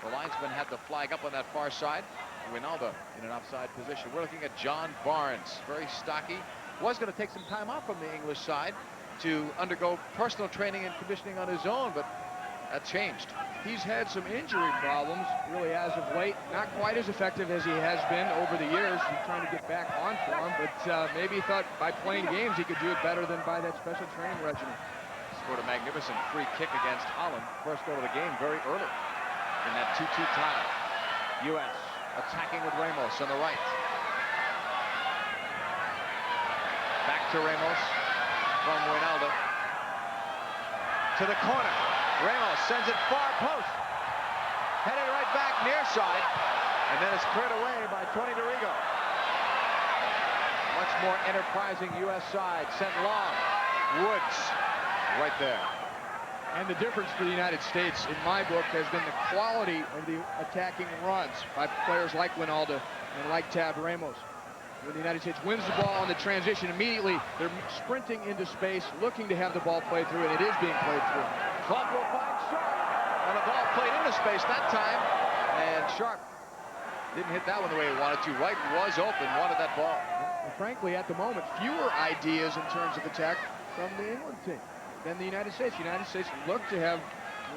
the linesman had the flag up on that far side. Wijnaldum in an offside position. We're looking at John Barnes, very stocky. Was going to take some time off from the English side to undergo personal training and conditioning on his own, but that changed. He's had some injury problems, really, as of late. Not quite as effective as he has been over the years. He's trying to get back on form, but maybe he thought by playing games he could do it better than by that special training regimen. Scored a magnificent free kick against Holland. First goal of the game very early in that 2-2 tie. U.S. attacking with Ramos on the right. Back to Ramos from Wijnaldum. To the corner. Ramos sends it far post. Headed right back near side. And then it's cleared away by Tony DeRigo. Much more enterprising U.S. side. Sent long. Woods right there. And the difference for the United States, in my book, has been the quality of the attacking runs by players like Wijnaldum and like Tab Ramos. When the United States wins the ball in the transition, immediately they're sprinting into space, looking to have the ball played through, and it is being played through. Club will find Sharp. And the ball played into space that time. And Sharp didn't hit that one the way he wanted to. Wright was open, wanted that ball. And frankly, at the moment, fewer ideas in terms of attack from the England team than the United States. The United States look to have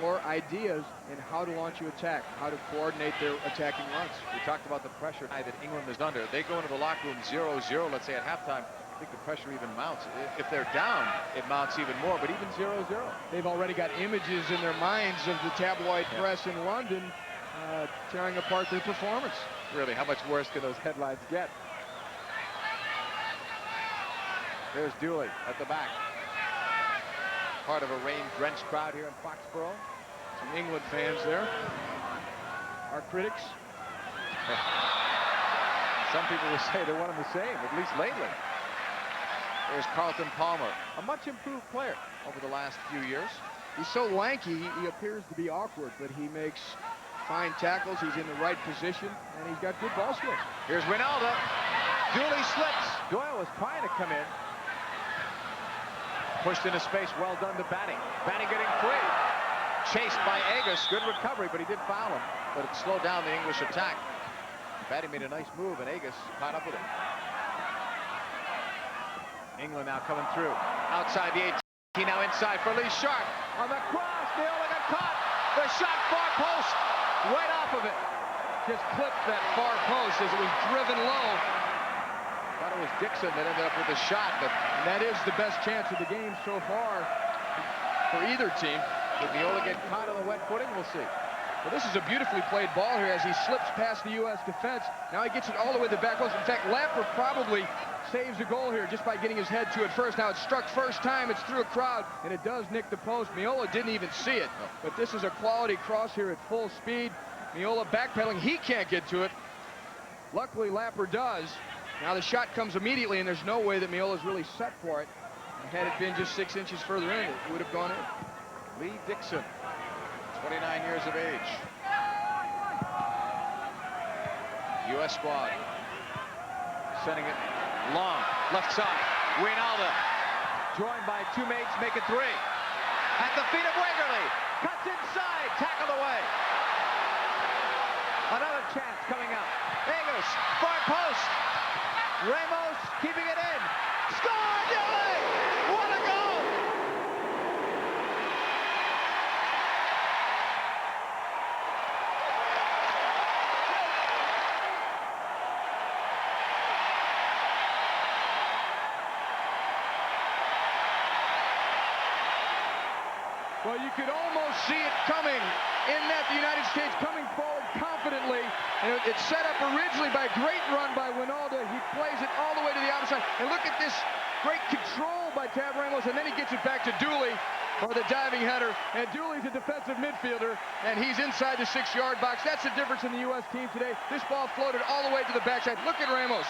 more ideas in how to launch your attack, how to coordinate their attacking runs. We talked about the pressure that England is under. They go into the locker room 0-0, let's say at halftime. I think the pressure even mounts. If they're down, it mounts even more, but even 0-0. They've already got images in their minds of the tabloid press in London tearing apart their performance. Really, how much worse can those headlines get? There's Dooley at the back. Part of a rain-drenched crowd here in Foxborough. Some England fans there. Our critics. Some people will say they're one and the same, at least lately. There's Carlton Palmer, a much improved player over the last few years. He's so lanky, he appears to be awkward, but he makes fine tackles. He's in the right position, and he's got good ball skills. Here's Wijnaldum. Dooley slips. Doyle was trying to come in. Pushed into space, well done to Batty. Batty getting free. Chased by Agus, good recovery, but he did foul him. But it slowed down the English attack. Batty made a nice move, and Agus caught up with him. England now coming through. Outside the 18, now inside for Lee Sharp. On the cross, Neola got caught. The shot, far post, right off of it. Just clipped that far post as it was driven low. Thought it was Dixon that ended up with the shot, but that is the best chance of the game so far for either team. Did Neola get caught on the wet footing? We'll see. Well, this is a beautifully played ball here as he slips past the U.S. defense. Now he gets it all the way to the back post. In fact, Lapper probably saves the goal here just by getting his head to it first. Now it's struck first time, it's through a crowd, and it does nick the post. Miola didn't even see it, but this is a quality cross here at full speed. Miola backpedaling, he can't get to it. Luckily, Lapper does. Now the shot comes immediately, and there's no way that Miola's really set for it. And had it been just 6 inches further in, it would have gone in. Lee Dixon, 29 years of age. U.S. squad sending it long, left side. Wijnaldum, joined by two mates, make it three. At the feet of Wegerle, cuts inside, tackled away. Another chance coming up. Agus, far post. Ramos keeping it in. Score, Dooley! What a goal! Well, you could almost see it coming in that the United States coming forward confidently. And it's set up originally by a great run by Wijnaldum. He plays it all the way to the outside. And look at this great control by Tab Ramos. And then he gets it back to Dooley for the diving header. And Dooley's a defensive midfielder, and he's inside the 6-yard box. That's the difference in the U.S. team today. This ball floated all the way to the backside. Look at Ramos.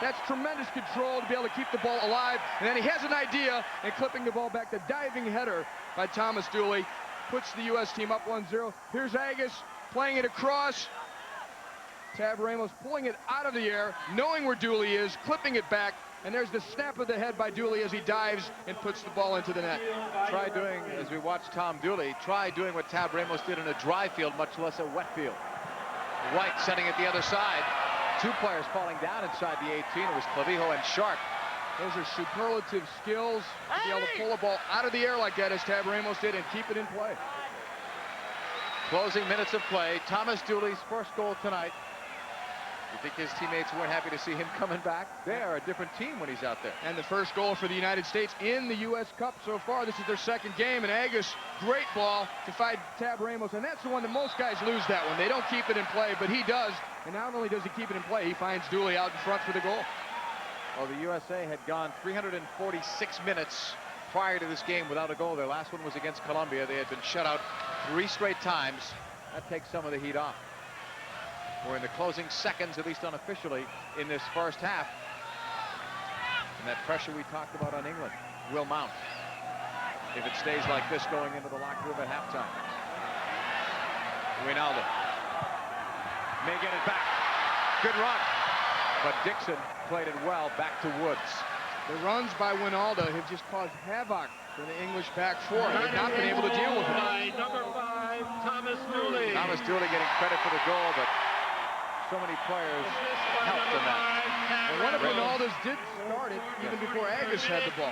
That's tremendous control to be able to keep the ball alive. And then he has an idea and clipping the ball back. The diving header by Thomas Dooley puts the U.S. team up 1-0. Here's Agus playing it across. Tab Ramos pulling it out of the air, knowing where Dooley is, clipping it back, and there's the snap of the head by Dooley as he dives and puts the ball into the net. Try doing, as we watch Tom Dooley, try doing what Tab Ramos did in a dry field, much less a wet field. White setting it the other side. Two players falling down inside the 18. It was Clavijo and Sharp. Those are superlative skills to be able to pull a ball out of the air like that as Tab Ramos did and keep it in play. Closing minutes of play. Thomas Dooley's first goal tonight. You think his teammates weren't happy to see him coming back? They're a different team when he's out there. And the first goal for the United States in the U.S. Cup so far. This is their second game, and Agus, great ball to fight Tab Ramos, and that's the one that most guys lose that one. They don't keep it in play, but he does, and not only does he keep it in play, he finds Dooley out in front for the goal. Well, the USA had gone 346 minutes prior to this game without a goal. Their last one was against Colombia. They had been shut out 3 straight times. That takes some of the heat off. We're in the closing seconds, at least unofficially, in this first half. And that pressure we talked about on England will mount if it stays like this going into the locker room at halftime. Wijnaldum may get it back. Good run. But Dixon played it well back to Woods. The runs by Wijnaldum have just caused havoc for the English back four. They've not been able to deal with it. Number 5, Thomas Dooley. Thomas Dooley getting credit for the goal, but so many players helped in that. And one of Wijnaldum's did start it even before Agus had the ball.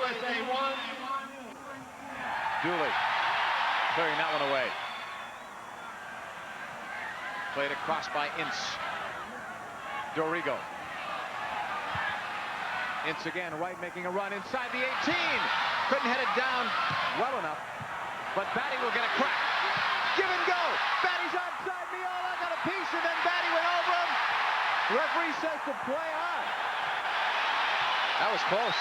USA 1. Dooley clearing that one away. Played across by Ince. Dorigo. Ince again, right, making a run inside the 18. Couldn't head it down well enough, but Batty will get a crack. Give and go. Batty's onside. Miola got a piece, and then Batty went over him. Referee says to play on. That was close.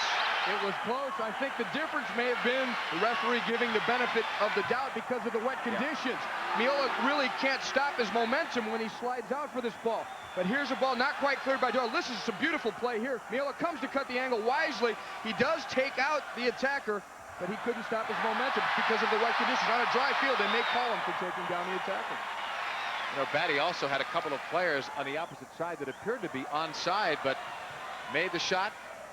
It was close. I think the difference may have been the referee giving the benefit of the doubt because of the wet conditions. Miola really can't stop his momentum when he slides out for this ball. But here's a ball not quite cleared by Doyle. This is some beautiful play here. Miola comes to cut the angle wisely. He does take out the attacker, but he couldn't stop his momentum because of the wet conditions. On a dry field, they may call him for taking down the attacker. You know, Batty also had a couple of players on the opposite side that appeared to be onside, but made the shot,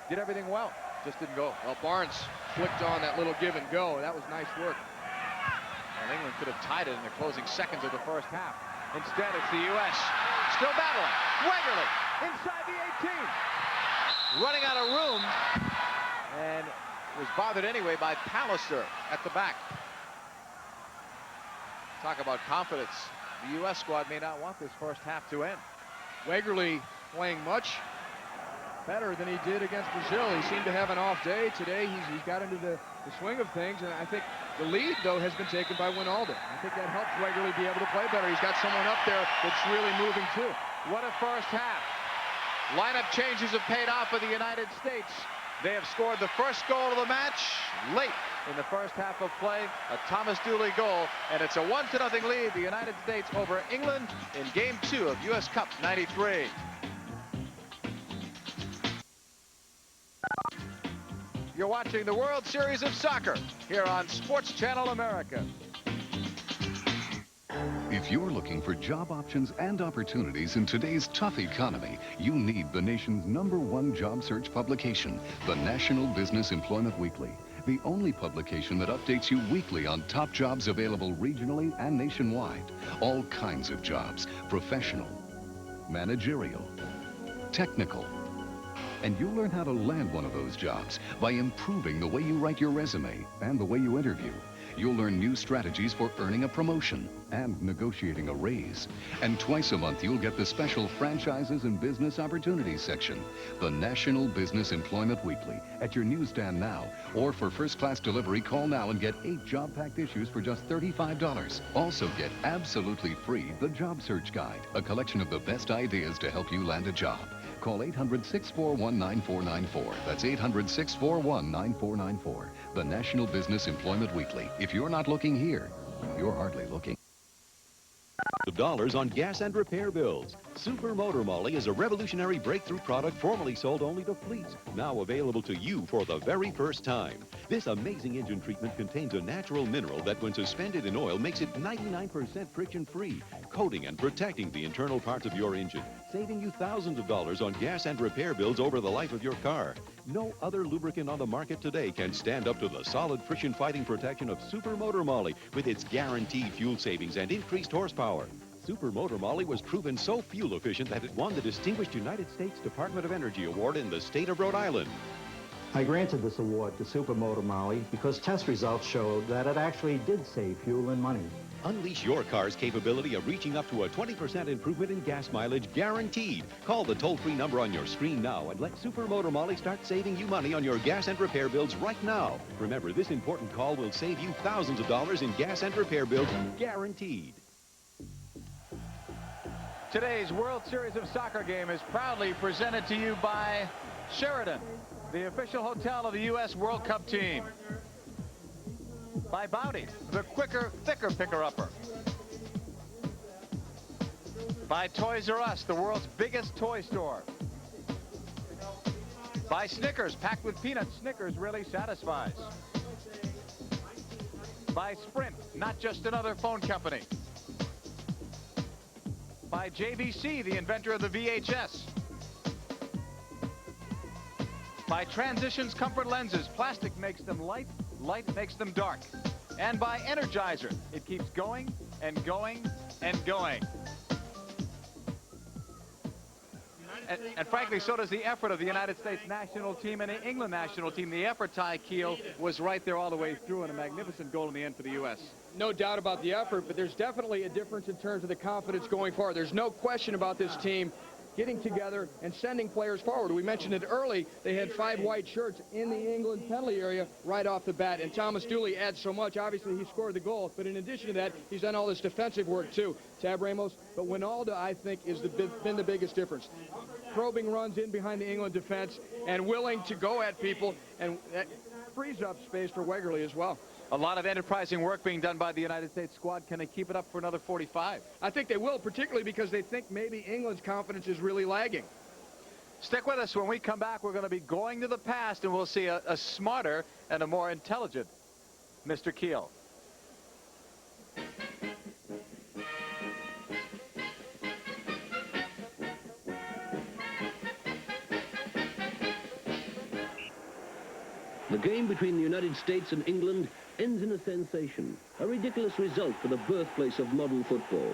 did everything well. Just didn't go. Well, Barnes flicked on that little give and go. That was nice work. Well, England could have tied it in the closing seconds of the first half. Instead, it's the U.S. still battling. Wegerle inside the 18. Running out of room. And was bothered anyway by Pallister at the back. Talk about confidence. The U.S. squad may not want this first half to end. Wegerle playing much. better than he did against Brazil. He seemed to have an off day. Today, he's got into the swing of things, and I think the lead, though, has been taken by Winalda. I think that helps Wegerle be able to play better. He's got someone up there that's really moving, too. What a first half. Lineup changes have paid off for the United States. They have scored the first goal of the match late in the first half of play, a Thomas Dooley goal, and it's a 1-0 lead, the United States over England in Game 2 of US Cup 93. You're watching the World Series of Soccer here on Sports Channel America. If you're looking for job options and opportunities in today's tough economy, you need the nation's #1 job search publication, the National Business Employment Weekly. The only publication that updates you weekly on top jobs available regionally and nationwide. All kinds of jobs, professional, managerial, technical. And you'll learn how to land one of those jobs by improving the way you write your resume and the way you interview. You'll learn new strategies for earning a promotion and negotiating a raise. And twice a month, you'll get the special Franchises and Business Opportunities section, the National Business Employment Weekly, at your newsstand now. Or for first-class delivery, call now and get 8 job-packed issues for just $35. Also get absolutely free the Job Search Guide, a collection of the best ideas to help you land a job. Call 800-641-9494. That's 800-641-9494. The National Business Employment Weekly. If you're not looking here, you're hardly looking. $5 on gas and repair bills. Super Motor Molly is a revolutionary breakthrough product formerly sold only to fleets, now available to you for the very first time. This amazing engine treatment contains a natural mineral that, when suspended in oil, makes it 99% friction-free, coating and protecting the internal parts of your engine, saving you thousands of dollars on gas and repair bills over the life of your car. No other lubricant on the market today can stand up to the solid friction-fighting protection of Super Motor Molly with its guaranteed fuel savings and increased horsepower. Super Motor Molly was proven so fuel efficient that it won the distinguished United States Department of Energy Award in the state of Rhode Island. I granted this award to Super Motor Molly because test results showed that it actually did save fuel and money. Unleash your car's capability of reaching up to a 20% improvement in gas mileage guaranteed. Call the toll-free number on your screen now and let Super Motor Molly start saving you money on your gas and repair bills right now. Remember, this important call will save you thousands of dollars in gas and repair bills guaranteed. Today's World Series of Soccer game is proudly presented to you by Sheraton, the official hotel of the U.S. World Cup team. By Bounty, the quicker, thicker picker-upper. By Toys R Us, the world's biggest toy store. By Snickers, packed with peanuts, Snickers really satisfies. By Sprint, not just another phone company. By JVC, the inventor of the VHS. By Transitions Comfort Lenses, plastic makes them light, light makes them dark. And by Energizer, it keeps going and going and going. And frankly, so does the effort of the United States national team and the England national team. The effort, Ty Keel, was right there all the way through, and a magnificent goal in the end for the U.S. No doubt about the effort, but there's definitely a difference in terms of the confidence going forward. There's no question about this team getting together and sending players forward. We mentioned it early. They had 5 white shirts in the England penalty area right off the bat, and Thomas Dooley adds so much. Obviously, he scored the goal, but in addition to that, he's done all this defensive work too. Tab Ramos, but Winalda, I think, is been the biggest difference. Probing runs in behind the England defense and willing to go at people, and that frees up space for Wegerle as well. A lot of enterprising work being done by the United States squad. Can they keep it up for another 45? I think they will, particularly because they think maybe England's confidence is really lagging. Stick with us. When we come back, we're going to be going to the past, and we'll see a smarter and a more intelligent Mr. Keel. The game between the United States and England ends in a sensation, a ridiculous result for the birthplace of modern football.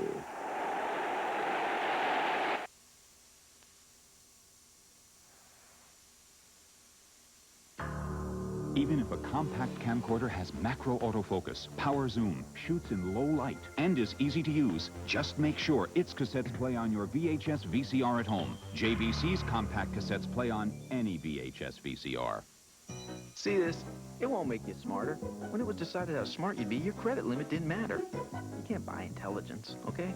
Even if a compact camcorder has macro autofocus, power zoom, shoots in low light, and is easy to use, just make sure its cassettes play on your VHS VCR at home. JVC's compact cassettes play on any VHS VCR. See this? It won't make you smarter. When it was decided how smart you'd be, your credit limit didn't matter. You can't buy intelligence, okay?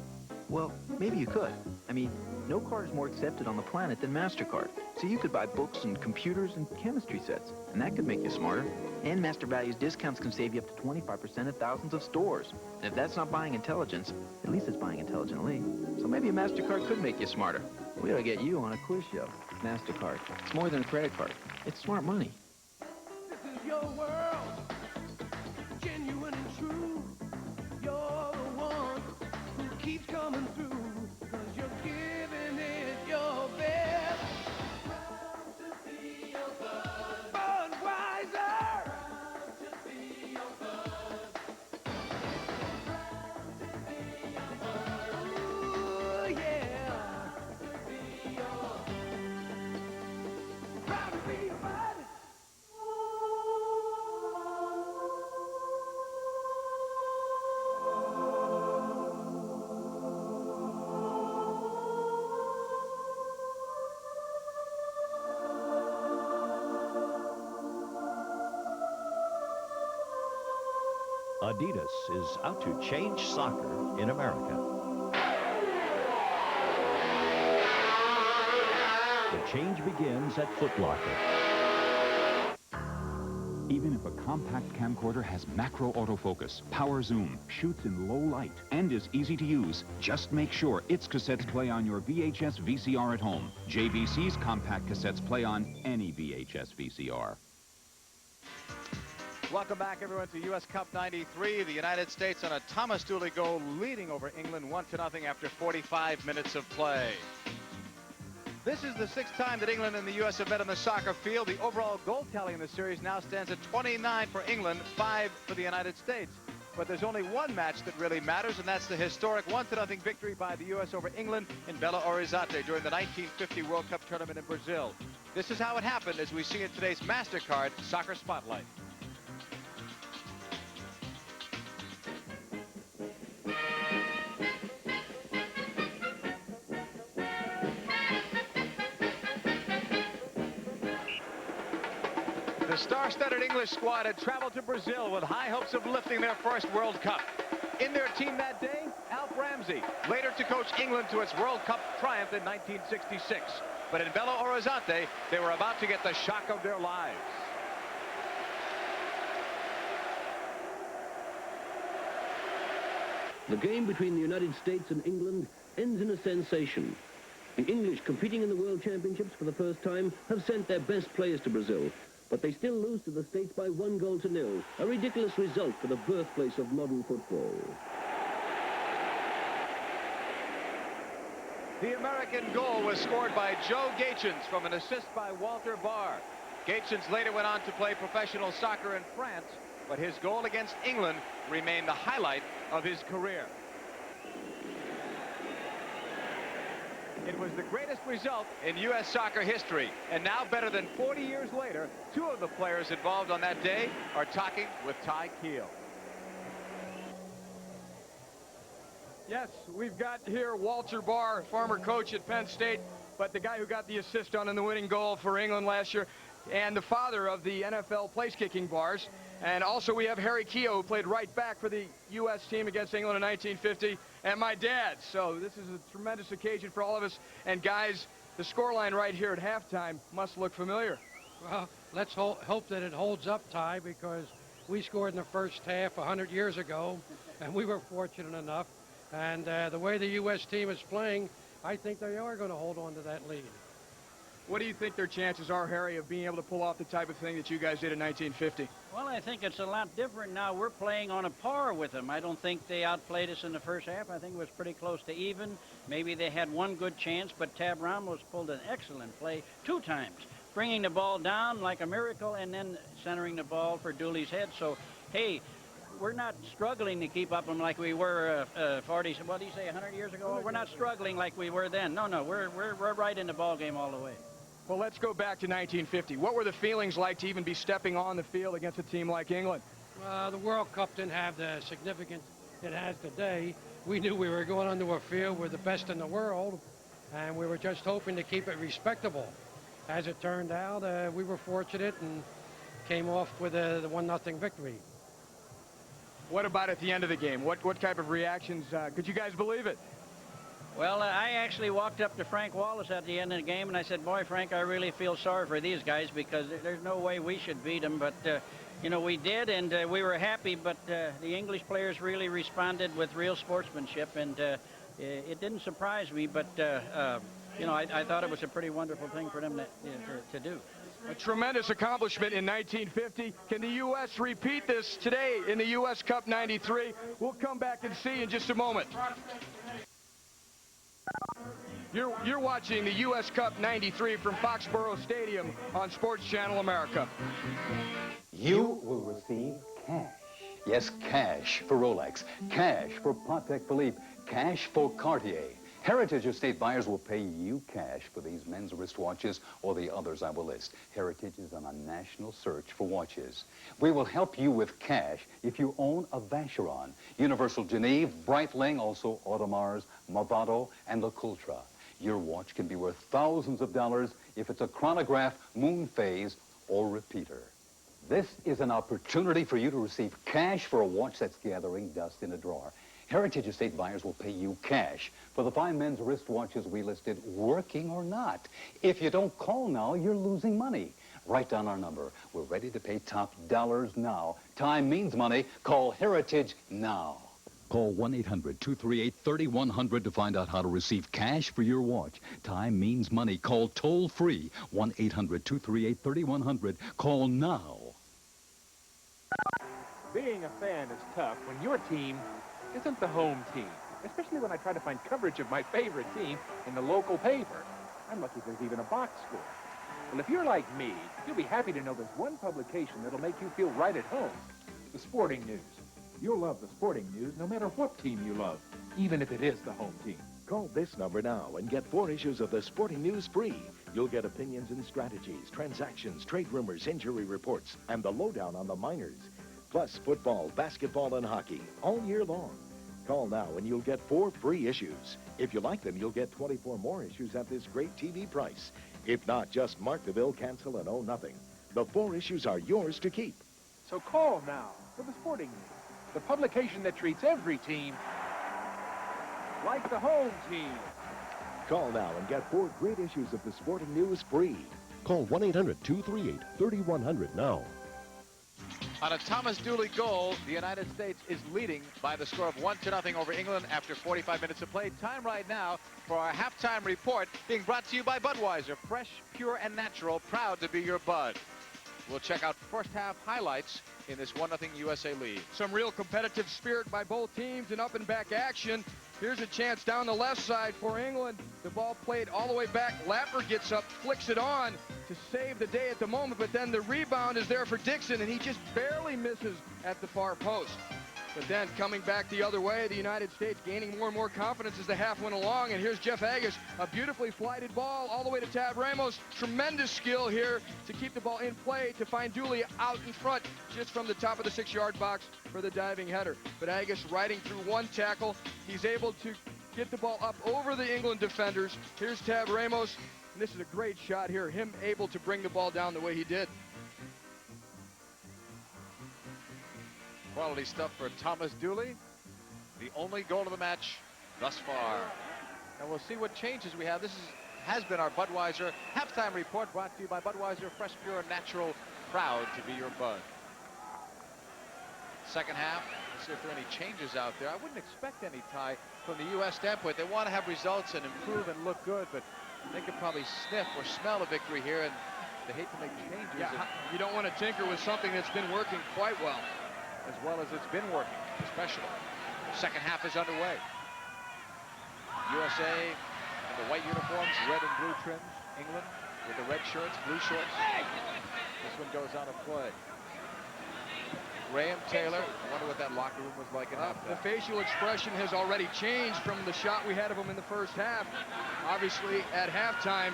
Well, maybe you could. I mean, no card is more accepted on the planet than MasterCard. So you could buy books and computers and chemistry sets, and that could make you smarter. And Master Value's discounts can save you up to 25% at thousands of stores. And if that's not buying intelligence, at least it's buying intelligently. So maybe a MasterCard could make you smarter. We ought to get you on a quiz show. MasterCard. It's more than a credit card. It's smart money. This is your world, genuine and true. You're the one who keeps coming through, 'cause you're giving it your best. Proud to be your bud. Budweiser. Proud to be your bud. Proud to be your bud. Ooh, yeah. Proud to be your bud. Proud to be your bud. Adidas is out to change soccer in America. The change begins at Foot Locker. Even if a compact camcorder has macro autofocus, power zoom, shoots in low light, and is easy to use, just make sure its cassettes play on your VHS VCR at home. JVC's compact cassettes play on any VHS VCR. Welcome back, everyone, to U.S. Cup 93. The United States on a Thomas Dooley goal, leading over England 1-0 after 45 minutes of play. This is the sixth time that England and the U.S. have met on the soccer field. The overall goal tally in the series now stands at 29 for England, 5 for the United States. But there's only one match that really matters, and that's the historic 1-0 victory by the U.S. over England in Belo Horizonte during the 1950 World Cup tournament in Brazil. This is how it happened, as we see in today's MasterCard Soccer Spotlight. The star-studded English squad had traveled to Brazil with high hopes of lifting their first World Cup. In their team that day, Alf Ramsey, later to coach England to its World Cup triumph in 1966. But in Belo Horizonte, they were about to get the shock of their lives. The game between the United States and England ends in a sensation. The English, competing in the World Championships for the first time, have sent their best players to Brazil. But they still lose to the States by 1-0, a ridiculous result for the birthplace of modern football. The American goal was scored by Joe Gaetjens from an assist by Walter Barr. Gaetjens later went on to play professional soccer in France, but his goal against England remained the highlight of his career. It was the greatest result in U.S. soccer history. And now, better than 40 years later, two of the players involved on that day are talking with Ty Keel. Yes, we've got here Walter Barr, former coach at Penn State, but the guy who got the assist on in the winning goal for England last year, and the father of the NFL place-kicking bars. And also we have Harry Keogh, who played right back for the U.S. team against England in 1950, and my dad. So this is a tremendous occasion for all of us. And guys, the scoreline right here at halftime must look familiar. Well, let's hope that it holds up, Ty, because we scored in the first half 100 years ago, and we were fortunate enough. And the way the U.S. team is playing, I think they are going to hold on to that lead. What do you think their chances are, Harry, of being able to pull off the type of thing that you guys did in 1950? Well, I think it's a lot different now. We're playing on a par with them. I don't think they outplayed us in the first half. I think it was pretty close to even. Maybe they had one good chance, but Tab Ramos pulled an excellent play 2 times, bringing the ball down like a miracle and then centering the ball for Dooley's head. So, hey, we're not struggling to keep up them like we were 40, what do you say, 100 years ago? We're not struggling like we were then. No, we're right in the ball game all the way. Well, let's go back to 1950. What were the feelings like to even be stepping on the field against a team like England? The World Cup didn't have the significance it has today. We knew we were going onto a field with the best in the world, and we were just hoping to keep it respectable. As it turned out, we were fortunate and came off with the 1-0 victory. What about at the end of the game? What type of reactions? Could you guys believe it? Well, I actually walked up to Frank Wallace at the end of the game, and I said, boy, Frank, I really feel sorry for these guys because there's no way we should beat them. But, you know, we did, and we were happy. But the English players really responded with real sportsmanship, and it didn't surprise me. But, you know, I thought it was a pretty wonderful thing for them to do. A tremendous accomplishment in 1950. Can the U.S. repeat this today in the U.S. Cup 93? We'll come back and see in just a moment. You're watching the U.S. Cup 93 from Foxborough Stadium on Sports Channel America. You will receive cash. Yes, cash for Rolex, cash for Patek Philippe, cash for Cartier. Heritage Estate buyers will pay you cash for these men's wristwatches or the others I will list. Heritage is on a national search for watches. We will help you with cash if you own a Vacheron, Universal Geneve, Breitling, also Audemars, Movado, and Le Coultre. Your watch can be worth thousands of dollars if it's a chronograph, moon phase, or repeater. This is an opportunity for you to receive cash for a watch that's gathering dust in a drawer. Heritage Estate buyers will pay you cash for the fine men's wristwatches we listed, working or not. If you don't call now, you're losing money. Write down our number. We're ready to pay top dollars now. Time means money. Call Heritage now. Call 1-800-238-3100 to find out how to receive cash for your watch. Time means money. Call toll-free 1-800-238-3100. Call now. Being a fan is tough when your team isn't the home team, especially when I try to find coverage of my favorite team in the local paper. I'm lucky there's even a box score. Well, if you're like me, you'll be happy to know there's one publication that'll make you feel right at home. The Sporting News. You'll love the Sporting News no matter what team you love, even if it is the home team. Call this number now and get 4 issues of the Sporting News free. You'll get opinions and strategies, transactions, trade rumors, injury reports, and the lowdown on the minors. Plus football, basketball, and hockey all year long. Call now and you'll get 4 free issues. If you like them, you'll get 24 more issues at this great TV price. If not, just mark the bill, cancel, and owe nothing. The 4 issues are yours to keep. So call now for the Sporting News, the publication that treats every team like the home team. Call now and get 4 great issues of the Sporting News free. Call 1-800-238-3100 now. On a Thomas Dooley goal, the United States is leading by the score of 1-0 over England after 45 minutes of play. Time right now for our halftime report, being brought to you by Budweiser. Fresh, pure, and natural, proud to be your Bud. We'll check out first half highlights in this 1-0 USA lead. Some real competitive spirit by both teams and up and back action. Here's a chance down the left side for England. The ball played all the way back. Lapper gets up, flicks it on to save the day at the moment, but then the rebound is there for Dixon, and he just barely misses at the far post. But then coming back the other way, the United States gaining more and more confidence as the half went along. And here's Jeff Agus, a beautifully flighted ball all the way to Tab Ramos. Tremendous skill here to keep the ball in play, to find Dooley out in front just from the top of the 6-yard box for the diving header. But Agus riding through one tackle. He's able to get the ball up over the England defenders. Here's Tab Ramos, and this is a great shot here, him able to bring the ball down the way he did. Quality stuff for Thomas Dooley. The only goal of the match thus far. And we'll see what changes we have. This has been our Budweiser halftime report, brought to you by Budweiser. Fresh, pure, natural, proud to be your Bud. Second half, let's see if there are any changes out there. I wouldn't expect any, Ty, from the U.S. standpoint. They want to have results and improve and look good, but they could probably sniff or smell a victory here, and they hate to make changes. Yeah, you don't want to tinker with something that's been working quite well. As well as it's been working, especially. Second half is underway. USA in the white uniforms, red and blue trims. England with the red shirts, blue shorts. This one goes on a play. Graham Taylor, I wonder what that locker room was like at halftime. The facial expression has already changed from the shot we had of him in the first half. Obviously, at halftime,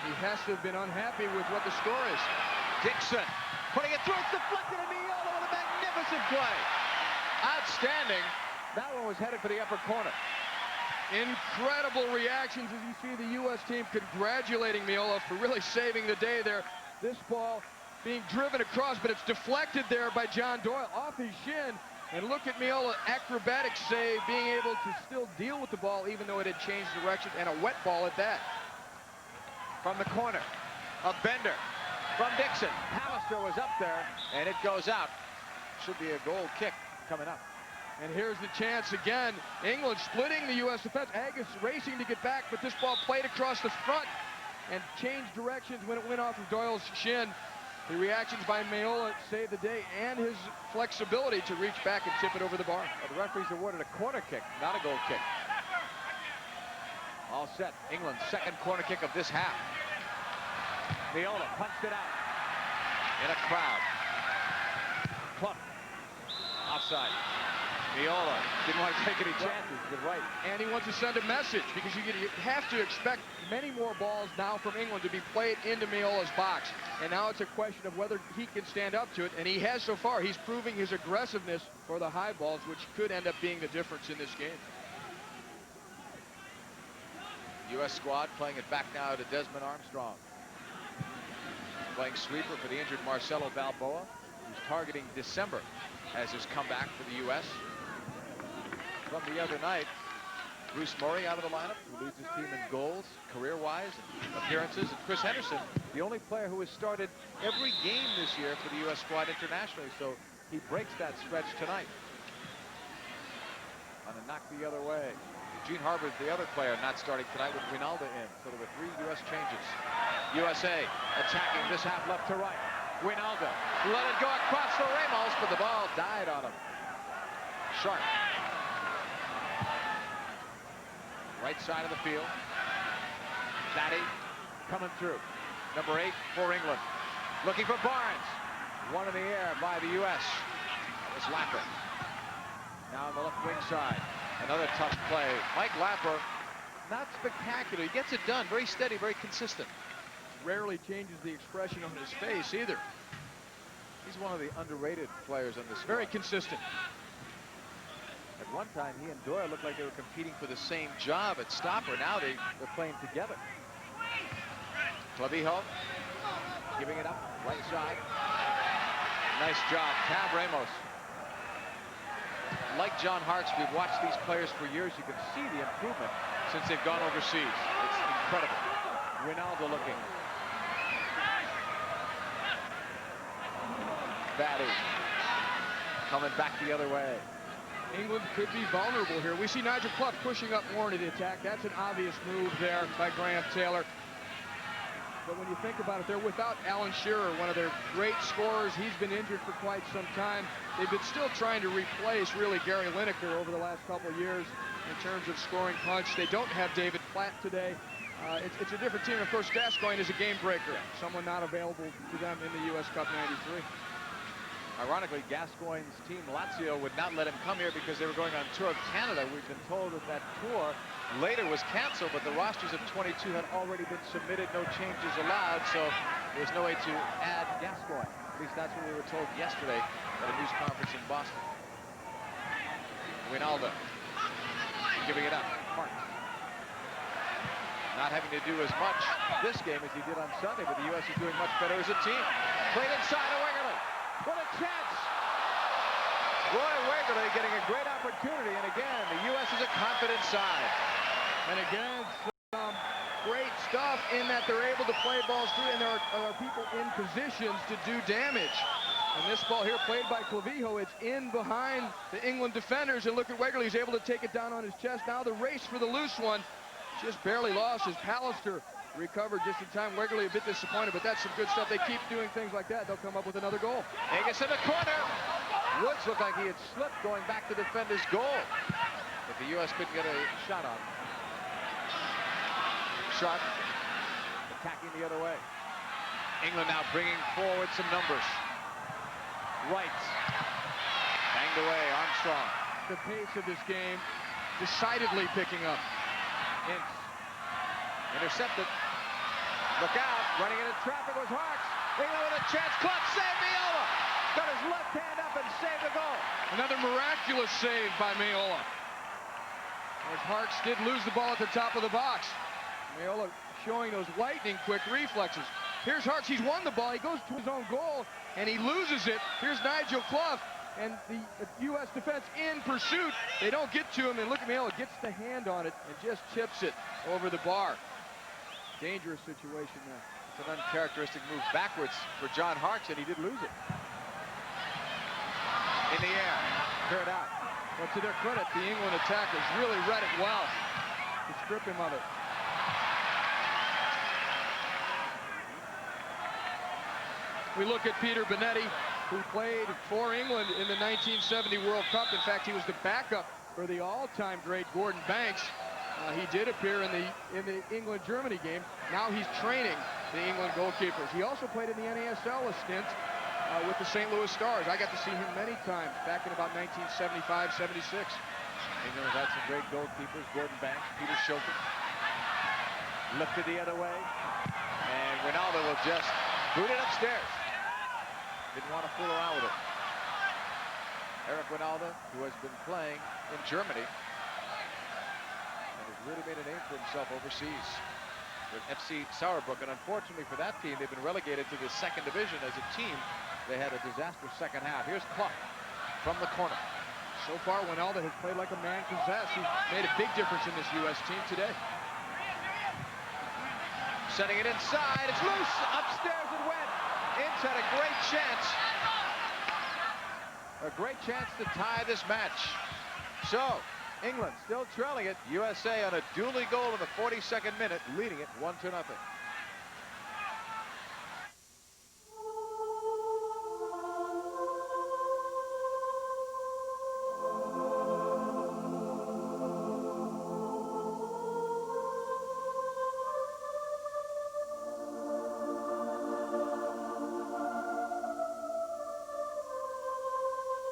He has to have been unhappy with what the score is. Dixon putting it through. It's deflected, and Miola with a magnificent play. Outstanding. That one was headed for the upper corner. Incredible reactions as you see the U.S. team congratulating Miola for really saving the day there. This ball being driven across, but it's deflected there by John Doyle off his shin. And look at Miola, acrobatic save, being able to still deal with the ball even though it had changed direction, and a wet ball at that. From the corner, a bender from Dixon. Pallister was up there, and it goes out. Should be a goal kick coming up. And here's the chance again. England splitting the U.S. defense. Agus racing to get back, but this ball played across the front and changed directions when it went off of Doyle's shin. The reactions by Miola saved the day, and his flexibility to reach back and tip it over the bar. Well, the referees awarded a corner kick, not a goal kick. All set. England's second corner kick of this half. Miola punched it out in a crowd. Clump. Offside. Miola didn't want to take any chances, but right. And he wants to send a message because you have to expect many more balls now from England to be played into Miola's box. And now it's a question of whether he can stand up to it, and he has so far. He's proving his aggressiveness for the high balls, which could end up being the difference in this game. U.S. squad playing it back now to Desmond Armstrong. Playing sweeper for the injured Marcelo Balboa, who's targeting December as his comeback for the U.S. From the other night, Bruce Murray out of the lineup, who leads his team in goals, career-wise, and appearances. And Chris Henderson, the only player who has started every game this year for the U.S. squad internationally, so he breaks that stretch tonight. On a knock the other way. Gene Harbour's the other player not starting tonight with Rinaldo in. So there were 3 U.S. changes. USA attacking this half left to right. Rinaldo let it go across for Ramos, but the ball died on him. Sharp. Right side of the field. Daddy coming through. Number 8 for England. Looking for Barnes. One in the air by the U.S. That was Lapper. Now on the left wing side. Another tough play. Mike Lapper, not spectacular. He gets it done. Very steady, very consistent. Rarely changes the expression on his face either. He's one of the underrated players on this squad. Very consistent. At one time, he and Doyle looked like they were competing for the same job at stopper. Now they're playing together. Clavijo giving it up, right side. Nice job, Tab Ramos. Like John Hart's, we've watched these players for years. You can see the improvement since they've gone overseas. It's incredible. Ronaldo looking. Batty coming back the other way. England could be vulnerable here. We see Nigel Clough pushing up more into the attack. That's an obvious move there by Graham Taylor. But when you think about it, they're without Alan Shearer, one of their great scorers. He's been injured for quite some time. They've been still trying to replace, really, Gary Lineker over the last couple of years in terms of scoring punch. They don't have David Platt today. It's a different team. Of course, Gascoigne is a game breaker, someone not available to them in the U.S. Cup '93. Ironically, Gascoigne's team, Lazio, would not let him come here because they were going on tour of Canada. We've been told that that tour later was canceled, but the rosters of 22 had already been submitted, no changes allowed, so there was no way to add Gascoigne. At least that's what we were told yesterday at a news conference in Boston. Ronaldo giving it up. Marks. Not having to do as much this game as he did on Sunday, but the U.S. is doing much better as a team. Played inside of Wegerle. What a chance! Roy Wegerle getting a great opportunity, and again, the U.S. is a confident side. And again, some great stuff in that they're able to play balls through, and there are people in positions to do damage. And this ball here played by Clavijo, it's in behind the England defenders, and look at Wegerle, he's able to take it down on his chest. Now the race for the loose one, just barely lost as Pallister recovered just in time. Wegerle a bit disappointed, but that's some good stuff. They keep doing things like that, they'll come up with another goal. Agus in the corner. Woods looked like he had slipped going back to defend his goal. But the U.S. couldn't get a shot on. Shot attacking the other way. England now bringing forward some numbers. Right. Banged away, Armstrong. The pace of this game decidedly picking up. Ince. Intercepted. Look out. Running into traffic was Harks. England with a chance. Clough saved Meola. Got his left hand up and saved the goal. Another miraculous save by Meola. As Harks did lose the ball at the top of the box. Meola showing those lightning quick reflexes. Here's Harks. He's won the ball. He goes to his own goal, and he loses it. Here's Nigel Clough, and the U.S. defense in pursuit. They don't get to him, and look at Meola. Gets the hand on it and just chips it over the bar. Dangerous situation there. It's an uncharacteristic move backwards for John Harks, and he did lose it. In the air. Cleared out. But to their credit, the England attackers really read it well to strip him of it. We look at Peter Bonetti, who played for England in the 1970 World Cup. In fact, he was the backup for the all-time great Gordon Banks. He did appear in the England-Germany game. Now he's training the England goalkeepers. He also played in the NASL a stint with the St. Louis Stars. I got to see him many times back in about 1975-76. England has had some great goalkeepers. Gordon Banks, Peter Shilton. Lifted the other way. And Ronaldo will just boot it upstairs. Didn't want to fool around with it. Eric Ronaldo, who has been playing in Germany and has really made a name for himself overseas with FC Saarbrücken. Unfortunately for that team, they've been relegated to the second division as a team. They had a disastrous second half. Here's Clough from the corner. So far, Ronaldo has played like a man possessed. He's made a big difference in this U.S. team today. Setting it inside. It's loose. Upstairs it went. Ince had a great chance. A great chance to tie this match. So, England still trailing it. USA on a dueling goal in the 42nd minute, leading it 1-0.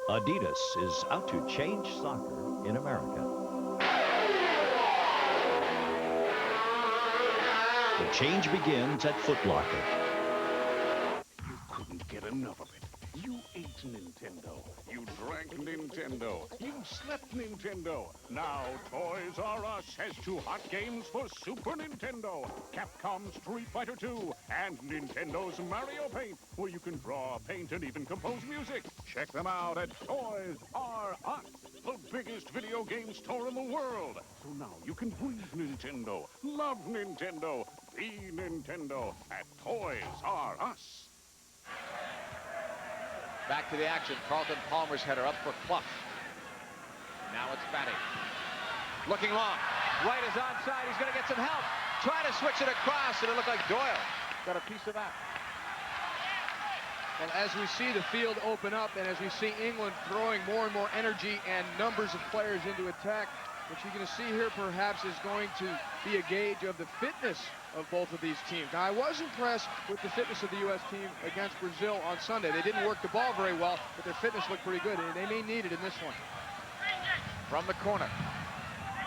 Adidas is out to change soccer in America. The change begins at Foot Locker. You couldn't get enough of it. You ate Nintendo. You drank Nintendo. You slept Nintendo. Now Toys R Us has 2 hot games for Super Nintendo. Capcom's Street Fighter 2 and Nintendo's Mario Paint, where you can draw, paint, and even compose music. Check them out at Toys R Us, the biggest video game store in the world. So now you can breathe Nintendo, love Nintendo, be Nintendo at Toys R Us. Back to the action. Carlton Palmer's header up for Clough. Now it's Batty. Looking long. White is onside. He's going to get some help. Trying to switch it across, and it looked like Doyle got a piece of that. Well, as we see the field open up and as we see England throwing more and more energy and numbers of players into attack, what you're going to see here perhaps is going to be a gauge of the fitness of both of these teams. Now, I was impressed with the fitness of the U.S. team against Brazil on Sunday. They didn't work the ball very well, but their fitness looked pretty good, and they may need it in this one. From the corner.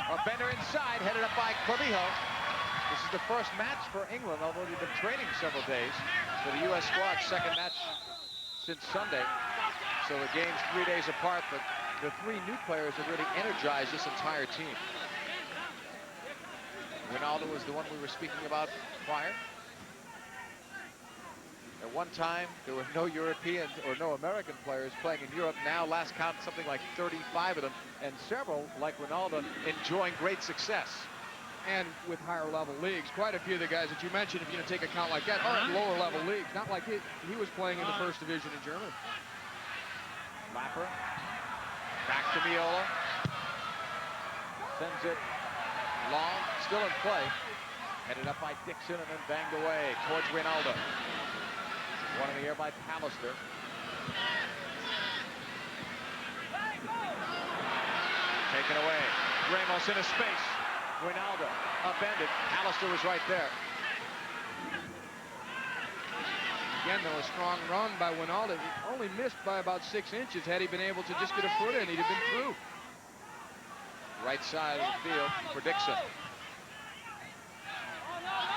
A bender inside, headed up by Clavijo. This is the first match for England, although they've been training several days for the U.S. squad's second match since Sunday. So the game's 3 days apart, but the 3 new players have really energized this entire team. Ronaldo was the one we were speaking about prior. At one time, there were no European or no American players playing in Europe. Now, last count, something like 35 of them, and several, like Ronaldo, enjoying great success. And with higher level leagues, quite a few of the guys that you mentioned, if you're going to take a count like that, are in lower level leagues. Not like he was playing in the first division in Germany. Lapper. Back to Meola. Sends it long, still in play. Headed up by Dixon and then banged away towards Ronaldo. One in the air by Pallister. Taken away. Ramos in a space. Ronaldo upended. Pallister was right there. Again, though, a strong run by Ronaldo. He only missed by about 6 inches. Had he been able to just get a foot in, he'd have been through. Right side of the field for Dixon.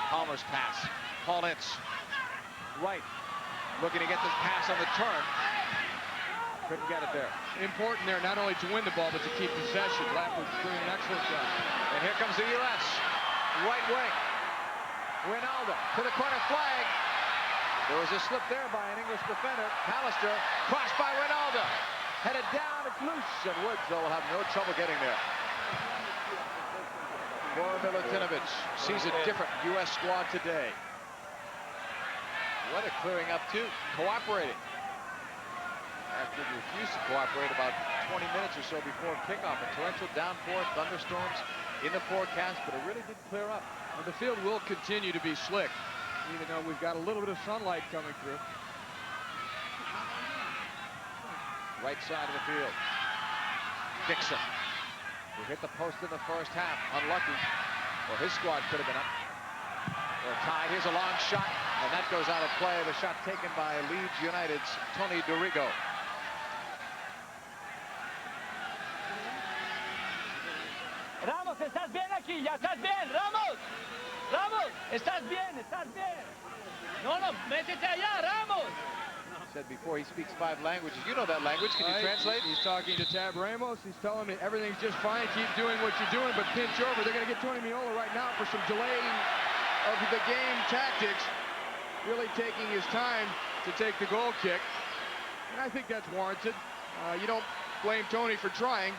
Palmer's pass. Paul Ince. Right. Looking to get this pass on the turn. Couldn't get it there. Important there not only to win the ball, but to keep possession. Lapper's doing an excellent job. And here comes the U.S. Right wing. Wijnaldum to the corner flag. There was a slip there by an English defender. Pallister, crossed by Wijnaldum. Headed down, it's loose, and Woods will have no trouble getting there. For Milutinovic, sees a different U.S. squad today. Weather clearing up too, cooperating. After he refused to cooperate about 20 minutes or so before kickoff. A torrential downpour, thunderstorms in the forecast, but it really did clear up. Well, the field will continue to be slick, even though we've got a little bit of sunlight coming through. Right side of the field. Dixon, who hit the post in the first half. Unlucky. Well, his squad could have been up. Or tied. Here's a long shot, and that goes out of play. The shot taken by Leeds United's Tony Dorigo. Ramos, estás bien aquí, ya estás bien, Ramos. Ramos, estás bien, estás bien. No, métete allá, Ramos. Said before he speaks 5 languages. You know that language. Can you translate? He's talking to Tab Ramos. He's telling me everything's just fine. Keep doing what you're doing, but pinch over. They're going to get Tony Meola right now for some delaying of the game tactics. Really taking his time to take the goal kick. And I think that's warranted. You don't blame Tony for trying.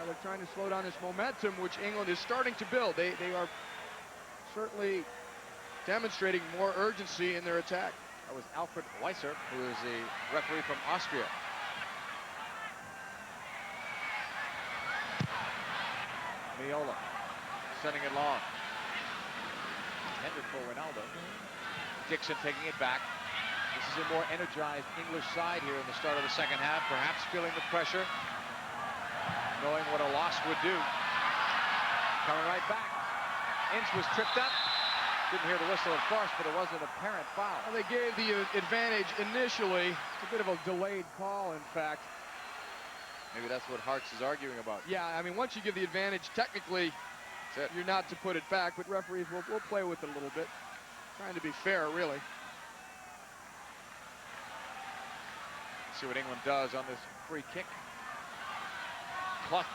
They're trying to slow down this momentum, which England is starting to build. They are certainly demonstrating more urgency in their attack. That was Alfred Weiser, who is a referee from Austria. Meola sending it long. Intended for Ronaldo. Dixon taking it back. This is a more energized English side here in the start of the second half, perhaps feeling the pressure, knowing what a loss would do. Coming right back. Ince was tripped up. Didn't hear the whistle at first, but it was an apparent foul. Well, they gave the advantage initially. It's a bit of a delayed call, in fact. Maybe that's what Hartz is arguing about. Yeah, I mean, once you give the advantage, technically, you're not to put it back, but referees will play with it a little bit. Trying to be fair, really. See what England does on this free kick. Clough,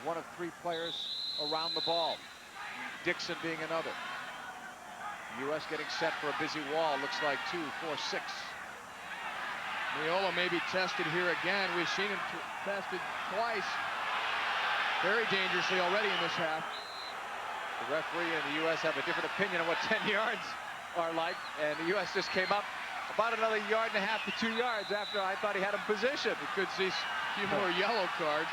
one of 3 players around the ball. Dixon being another. U.S. getting set for a busy wall. Looks like 2, 4, 6. Meola may be tested here again. We've seen him tested twice. Very dangerously already in this half. The referee and the U.S. have a different opinion of what 10 yards are like. And the U.S. just came up about another 1.5 to 2 yards after I thought he had him positioned. We could see a few more yellow cards.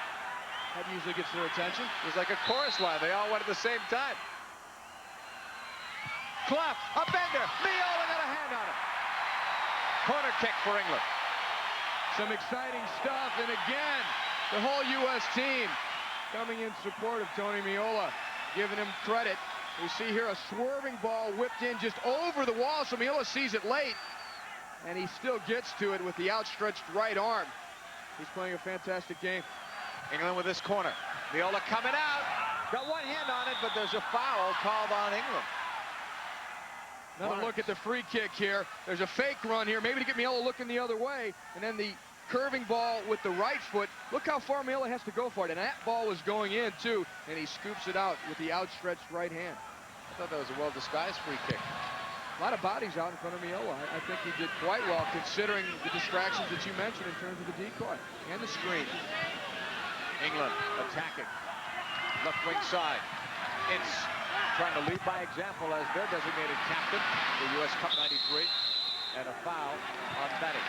That usually gets their attention. It was like a chorus line. They all went at the same time. Clough, a bender. Meola got a hand on it. Corner kick for England. Some exciting stuff. And again, the whole U.S. team coming in support of Tony Meola, giving him credit. We see here a swerving ball whipped in just over the wall, so Meola sees it late. And he still gets to it with the outstretched right arm. He's playing a fantastic game. England with this corner. Meola coming out. Got one hand on it, but there's a foul called on England. Another look at the free kick here. There's a fake run here, maybe to get Meola looking the other way. And then the curving ball with the right foot. Look how far Meola has to go for it. And that ball was going in, too. And he scoops it out with the outstretched right hand. I thought that was a well-disguised free kick. A lot of bodies out in front of Meola. I think he did quite well, considering the distractions that you mentioned in terms of the decoy and the screen. England attacking. Left wing side. It's trying to lead by example as their designated captain, the U.S. Cup 93. And a foul on Betty.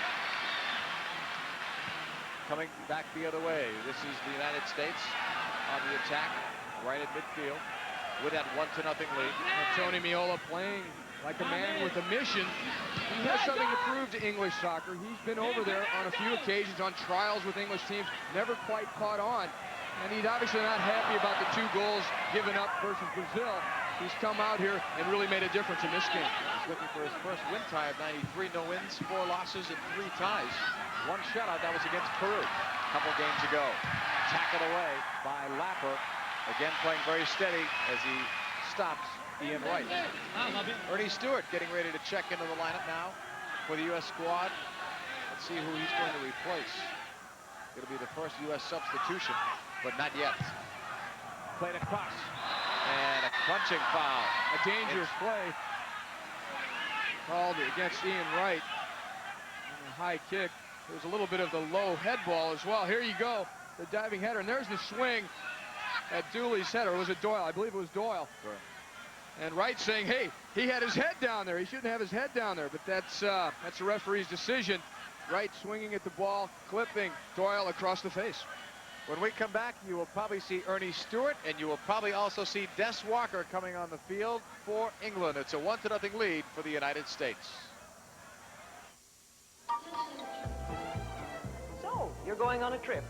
Coming back the other way. This is the United States on the attack, right at midfield, with that 1-0 lead. And Tony Meola playing like a man with a mission. He has something to prove to English soccer. He's been over there on a few occasions on trials with English teams, never quite caught on. And he's obviously not happy about the 2 goals given up versus Brazil. He's come out here and really made a difference in this game. He's looking for his first win tie of 93. No wins, 4 losses, and 3 ties. 1 shutout, that was against Peru a couple games ago. Tackled away by Lapper. Again playing very steady as he stops Ian Wright. Ernie Stewart getting ready to check into the lineup now for the U.S. squad. Let's see who he's going to replace. It'll be the first U.S. substitution, but not yet. Played across. And a crunching foul. A dangerous play called against Ian Wright. And a high kick. There's a little bit of the low head ball as well. Here you go, the diving header, and there's the swing at Dooley's header. Was it Doyle? I believe it was Doyle. Right. And Wright saying, hey, he had his head down there. He shouldn't have his head down there, but that's the referee's decision. Wright swinging at the ball, clipping Doyle across the face. When we come back, you will probably see Ernie Stewart, and you will probably also see Des Walker coming on the field for England. It's a 1-0 lead for the United States. So, you're going on a trip.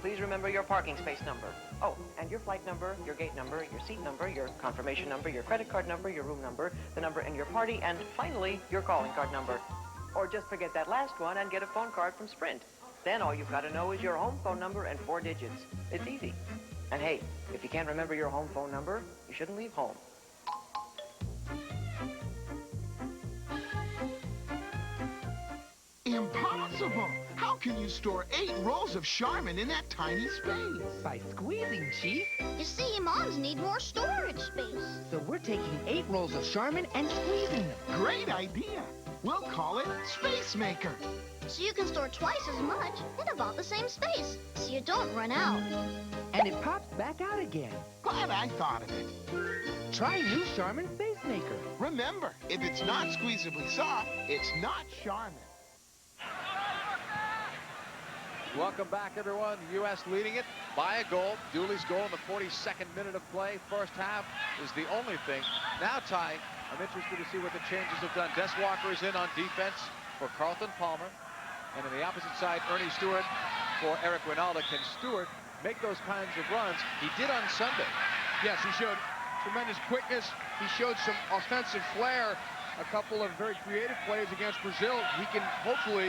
Please remember your parking space number. Oh, and your flight number, your gate number, your seat number, your confirmation number, your credit card number, your room number, the number in your party, and finally, your calling card number. Or just forget that last one and get a phone card from Sprint. Then all you've got to know is your home phone number and 4 digits. It's easy. And hey, if you can't remember your home phone number, you shouldn't leave home. Impossible! How can you store 8 rolls of Charmin in that tiny space? By squeezing, Chief. You see, moms need more storage space. So we're taking 8 rolls of Charmin and squeezing them. Great idea! We'll call it Space Maker. So you can store twice as much in about the same space, so you don't run out. And it pops back out again. Glad I thought of it. Try new Charmin Space Maker. Remember, if it's not squeezably soft, it's not Charmin. Welcome back, everyone. The U.S. leading it by a goal. Dooley's goal in the 42nd minute of play. First half is the only thing. Now, Ty, I'm interested to see what the changes have done. Des Walker is in on defense for Carlton Palmer. And on the opposite side, Ernie Stewart for Eric Winalda. Can Stewart make those kinds of runs? He did on Sunday. Yes, he showed tremendous quickness. He showed some offensive flair. A couple of very creative plays against Brazil. He can hopefully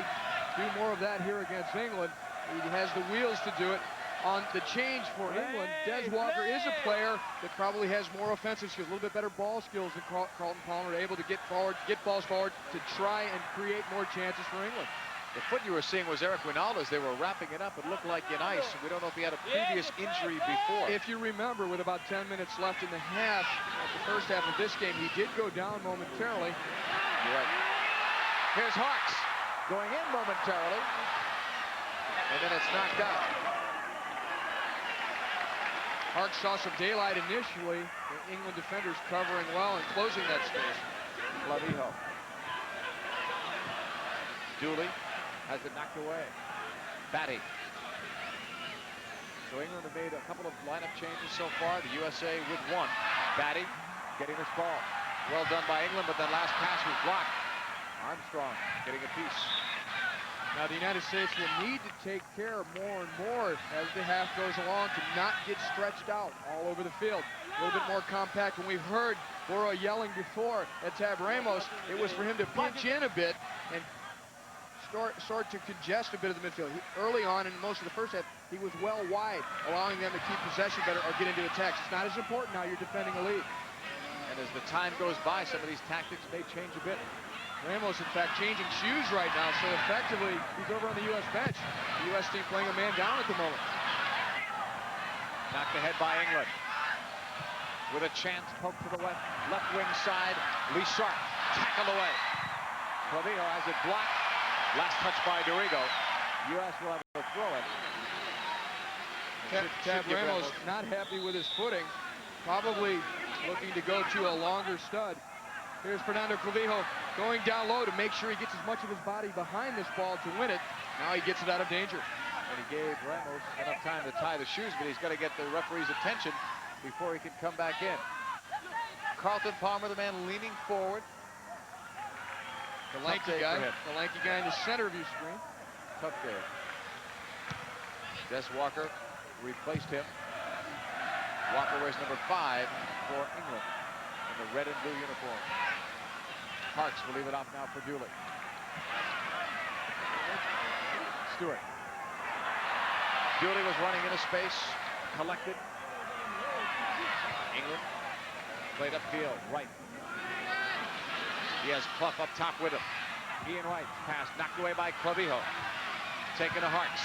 do more of that here against England. He has the wheels to do it. On the change for England, Des Walker is a player that probably has more offensive skills, a little bit better ball skills than Carlton Palmer, able to get forward, get balls forward to try and create more chances for England. The foot you were seeing was Eric Winalda's. They were wrapping it up. It looked like in ice. We don't know if he had a previous injury before. If you remember, with about 10 minutes left in the half, the first half of this game, he did go down momentarily. You're right. Here's Hawks going in momentarily. And then it's knocked out. Hark saw some daylight initially. The England defenders covering well and closing that space. Clavijo. Dooley has it knocked away. Batty. So England have made a couple of lineup changes so far. The USA with 1. Batty getting this ball. Well done by England, but that last pass was blocked. Armstrong getting a piece. Now the United States will need to take care more and more as the half goes along to not get stretched out all over the field. A little bit more compact. When we've heard Borough yelling before at Tab Ramos, it was for him to pinch in a bit and start to congest a bit of the midfield. Early on in most of the first half, he was well wide, allowing them to keep possession better or get into attacks. It's not as important now you're defending a lead. And as the time goes by, some of these tactics may change a bit. Ramos, in fact, changing shoes right now, so effectively he's over on the U.S. bench. The U.S. team playing a man down at the moment. Knocked ahead by England. With a chance, poke to the left wing side. Lee Sharp, tackle away. Clavijo has it blocked. Last touch by Dorigo. U.S. will have a throw in. Tab Ramos not happy with his footing. Probably looking to go to a longer stud. Here's Fernando Clavijo going down low to make sure he gets as much of his body behind this ball to win it. Now he gets it out of danger. And he gave Ramos enough time to tie the shoes, but he's got to get the referee's attention before he can come back in. Carlton Palmer, the man leaning forward. The lanky guy in the center of your screen. Tough day. Des Walker replaced him. Walker wears number 5 for England in the red and blue uniform. Parks will leave it off now for Dooley. Stewart. Dooley was running into space, collected. England Played upfield, right. He has Clough up top with him. Ian Wright's pass knocked away by Clavijo. Taken to Hartz.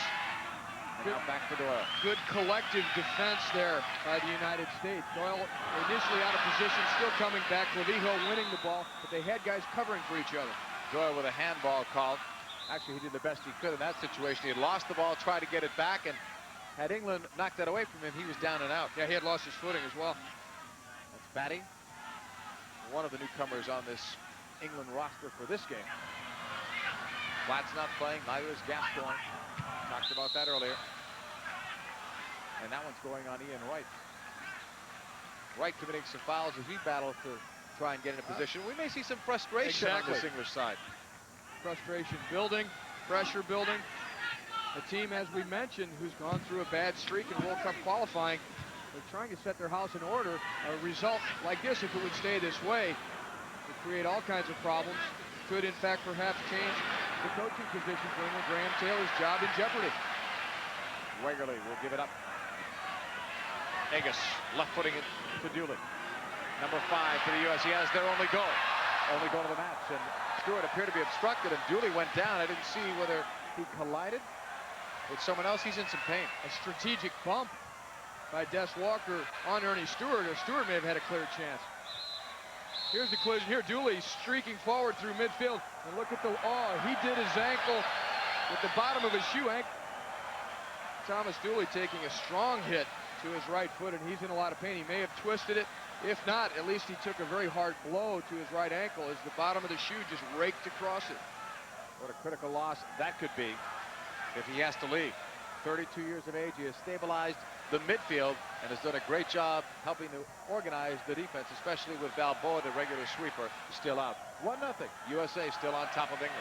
And now back to Doyle. Good collective defense there by the United States. Doyle initially out of position, still coming back. Clavijo winning the ball, but they had guys covering for each other. Doyle with a handball called. Actually, he did the best he could in that situation. He had lost the ball, tried to get it back, and had England knocked that away from him, he was down and out. Yeah, he had lost his footing as well. That's Batty, one of the newcomers on this England roster for this game. Platt's not playing, neither is Gascoigne. Talked about that earlier. And that one's going on Ian Wright. Wright committing some fouls as we battle to try and get in a position. We may see some frustration on this English side. Frustration building, pressure building. A team, as we mentioned, who's gone through a bad streak in World Cup qualifying. They're trying to set their house in order. A result like this, if it would stay this way, would create all kinds of problems. Could, in fact, perhaps change the coaching position for England. Graham Taylor's job in jeopardy. Wegerle will give it up. Agus left footing it to Dooley. Number 5 for the U.S. He has their only goal. Only goal of the match. And Stewart appeared to be obstructed, and Dooley went down. I didn't see whether he collided with someone else. He's in some pain. A strategic bump by Des Walker on Ernie Stewart, or Stewart may have had a clear chance. Here's the collision here. Dooley streaking forward through midfield. And look at the, he did his ankle with the bottom of his shoe. Thomas Dooley taking a strong hit to his right foot, and he's in a lot of pain. He may have twisted it. If not, at least he took a very hard blow to his right ankle as the bottom of the shoe just raked across it. What a critical loss that could be if he has to leave. 32 years of age, he has stabilized the midfield and has done a great job helping to organize the defense, especially with Balboa, the regular sweeper, still out. 1-0. USA still on top of England.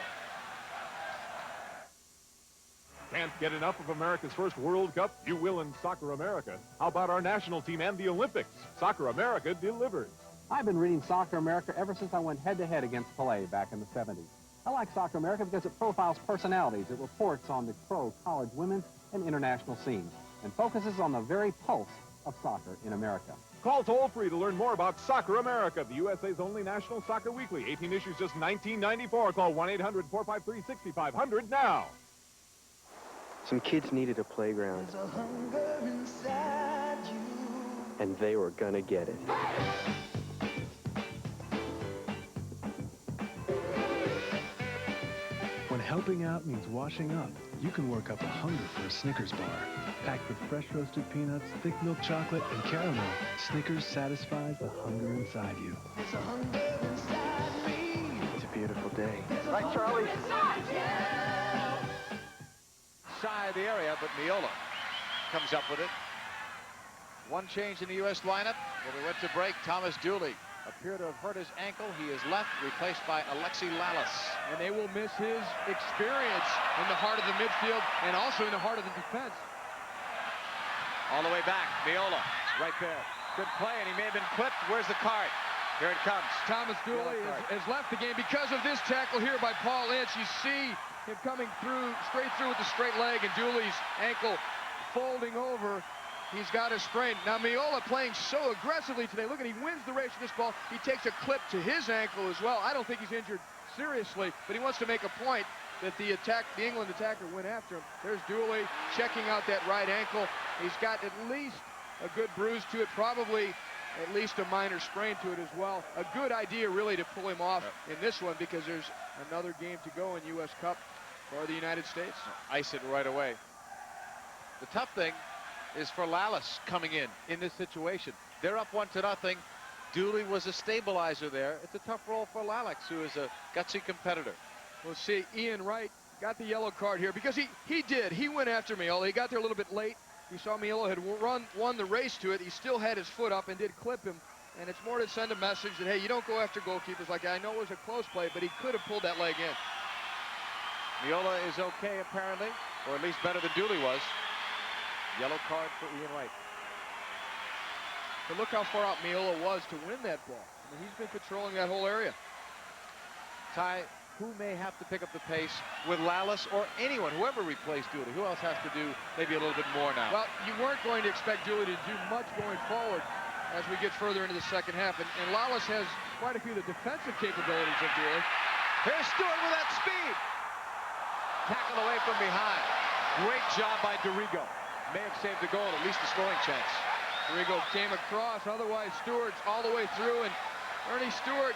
Can't get enough of America's first World Cup? You will in Soccer America. How about our national team and the Olympics? Soccer America delivers. I've been reading Soccer America ever since I went head-to-head against Pelé back in the 70s. I like Soccer America because it profiles personalities. It reports on the pro college women's and international scenes and focuses on the very pulse of soccer in America. Call toll-free to learn more about Soccer America, the USA's only national soccer weekly. 18 issues, just $19.94. Call 1-800-453-6500 now. Some kids needed a playground, and they were gonna get it. When helping out means washing up, you can work up a hunger for a Snickers bar. Packed with fresh roasted peanuts, thick milk chocolate, and caramel, Snickers satisfies the hunger inside you. It's a beautiful day. Right, Charlie? Shy of the area, but Miola comes up with it. One change in the U.S. lineup. When we went to break, Thomas Dooley appeared to have hurt his ankle. He is left, replaced by Alexi Lalas. And they will miss his experience in the heart of the midfield and also in the heart of the defense. All the way back, Miola, right there. Good play, and he may have been clipped. Where's the card? Here it comes. Thomas Dooley has left the game because of this tackle here by Paul Ince. You see him coming through, straight through with the straight leg, and Dooley's ankle folding over. He's got a sprain. Now, Miola playing so aggressively today. Look at, he wins the race with this ball. He takes a clip to his ankle as well. I don't think he's injured seriously, but he wants to make a point that the England attacker went after him. There's Dooley checking out that right ankle. He's got at least a good bruise to it, probably at least a minor sprain to it as well. A good idea, really, to pull him off in this one because there's another game to go in U.S. Cup for the United States. Ice it right away. The tough thing is for Lalas coming in this situation. They're up 1-0. Dooley was a stabilizer there. It's a tough role for Lalas, who is a gutsy competitor. We'll see. Ian Wright got the yellow card here because he went after Miola. He got there a little bit late. We saw Miola had won the race to it. He still had his foot up and did clip him. And it's more to send a message that, hey, you don't go after goalkeepers like that. I know it was a close play, but he could have pulled that leg in. Miola is okay, apparently, or at least better than Dooley was. Yellow card for Ian Wright. But look how far out Miola was to win that ball. I mean, he's been patrolling that whole area. Ty, who may have to pick up the pace with Lalas or anyone, whoever replaced Dooley? Who else has to do maybe a little bit more now? Well, you weren't going to expect Dooley to do much going forward. as we get further into the second half. And Lawless has quite a few of the defensive capabilities of Dooley. Here's Stewart with that speed. Tackled away from behind. Great job by DeRigo. May have saved the goal, at least a scoring chance. DeRigo came across, otherwise Stewart's all the way through, and Ernie Stewart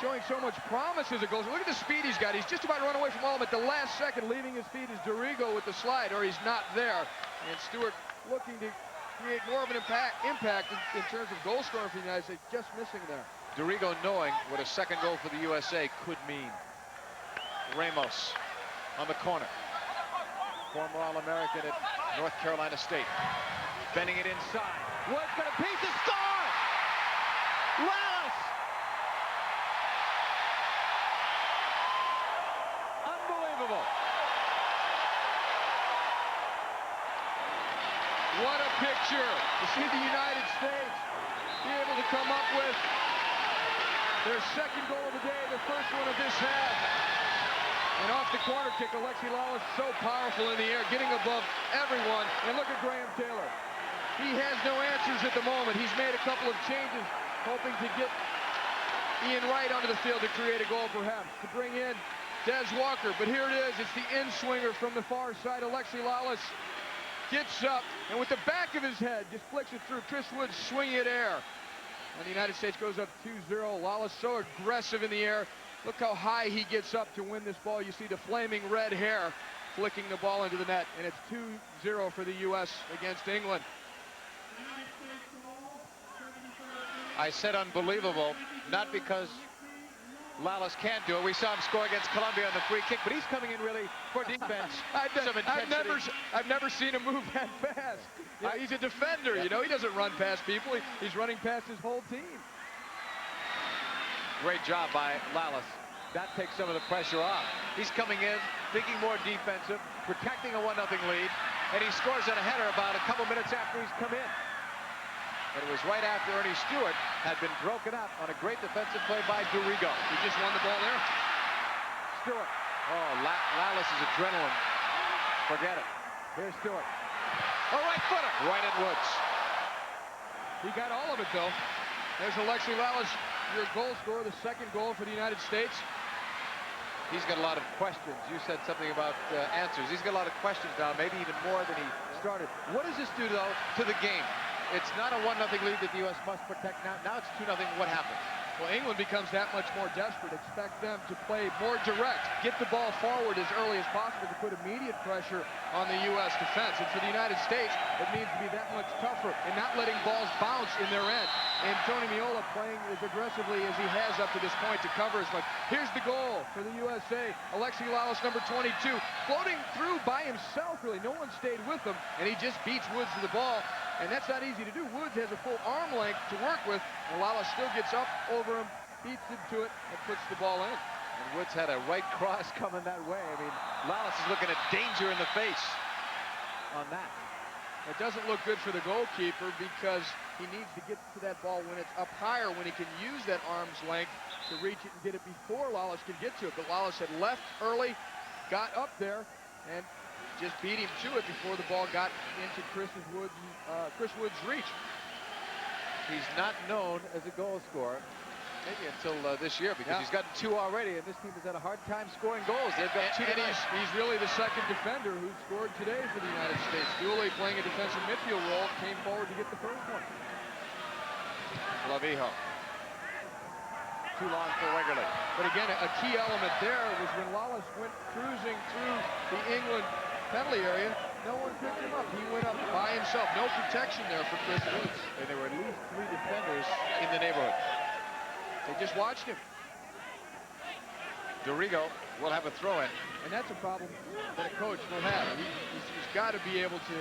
showing so much promise as it goes. Look at the speed he's got. He's just about to run away from all of them at the last second. Leaving his feet is DeRigo with the slide, or he's not there. And Stewart looking to create more of an impact in terms of goal scoring for the United States, just missing there. DeRigo knowing what a second goal for the USA could mean. Ramos on the corner. Former All-American at North Carolina State. Bending it inside. Wood's got a piece of score! Lawless! Unbelievable. What a picture to see the United States be able to come up with their second goal of the day, the first one of this half. And off the corner kick, Alexi Lawless so powerful in the air, getting above everyone. And look at Graham Taylor. He has no answers at the moment. He's made a couple of changes, hoping to get Ian Wright onto the field to create a goal, perhaps, to bring in Des Walker. But here it is. It's the in-swinger from the far side. Alexi Lawless gets up, and with the back of his head, just flicks it through. Chris Woods swinging it air. And the United States goes up 2-0. Lawless so aggressive in the air. Look how high he gets up to win this ball. You see the flaming red hair flicking the ball into the net, and it's 2-0 for the U.S. against England. I said unbelievable, not because Lawless can't do it. We saw him score against Colombia on the free kick, but he's coming in really for defense. I've never seen him move that fast. You know, he's a defender, you know. He doesn't run past people. He's running past his whole team. Great job by Lawless. That takes some of the pressure off. He's coming in, thinking more defensive, protecting a 1-0 lead, and he scores on a header about a couple minutes after he's come in. And it was right after Ernie Stewart had been broken up on a great defensive play by DeRigo. He just won the ball there. Stewart. Oh, Lawless's adrenaline. Forget it. Here's Stewart. Oh, right footer. Right at Woods. He got all of it, though. There's Alexi Lawless, your goal scorer, the second goal for the United States. He's got a lot of questions. You said something about answers. He's got a lot of questions now, maybe even more than he started. What does this do, though, to the game? It's not a 1-0 lead that the U.S. must protect now. Now it's 2-0. What happens? Well, England becomes that much more desperate. Expect them to play more direct, get the ball forward as early as possible to put immediate pressure on the U.S. defense. And for the United States, it needs to be that much tougher and not letting balls bounce in their end. And Tony Meola playing as aggressively as he has up to this point to cover as much. Here's the goal for the USA. Alexi Lawless, number 22, floating through by himself, really. No one stayed with him, and he just beats Woods to the ball. And that's not easy to do. Woods has a full arm length to work with, and Lawless still gets up over him, beats him to it, and puts the ball in. And Woods had a right cross coming that way. I mean, Lawless is looking at danger in the face on that. It doesn't look good for the goalkeeper because he needs to get to that ball when it's up higher, when he can use that arm's length to reach it and get it before Lawless can get to it. But Lawless had left early, got up there, and just beat him to it before the ball got into Chris Woods' reach. He's not known as a goal scorer, maybe until this year, because he's gotten 2 already, and this team has had a hard time scoring goals. They've got 2 tonight. He's really the second defender who scored today for the United States. Dooley, playing a defensive midfield role, came forward to get the first one. Clavijo. Too long for Wegerle. But again, a key element there was when Lawless went cruising through the England penalty area, no one picked him up. He went up by himself. No protection there for Chris Woods. And there were at least 3 defenders in the neighborhood. They just watched him. DeRigo will have a throw-in. And that's a problem that a coach will have. He's got to be able to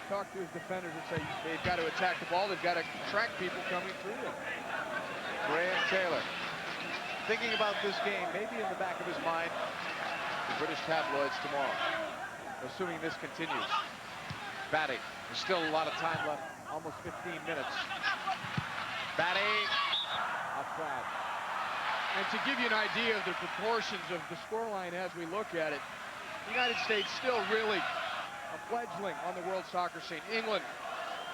talk to his defenders and say they've got to attack the ball. They've got to track people coming through them. Graham Taylor thinking about this game, maybe in the back of his mind, the British tabloids tomorrow, assuming this continues. Batty, there's still a lot of time left, almost 15 minutes. Batty, outside. And to give you an idea of the proportions of the scoreline as we look at it, the United States still really a fledgling on the world soccer scene. England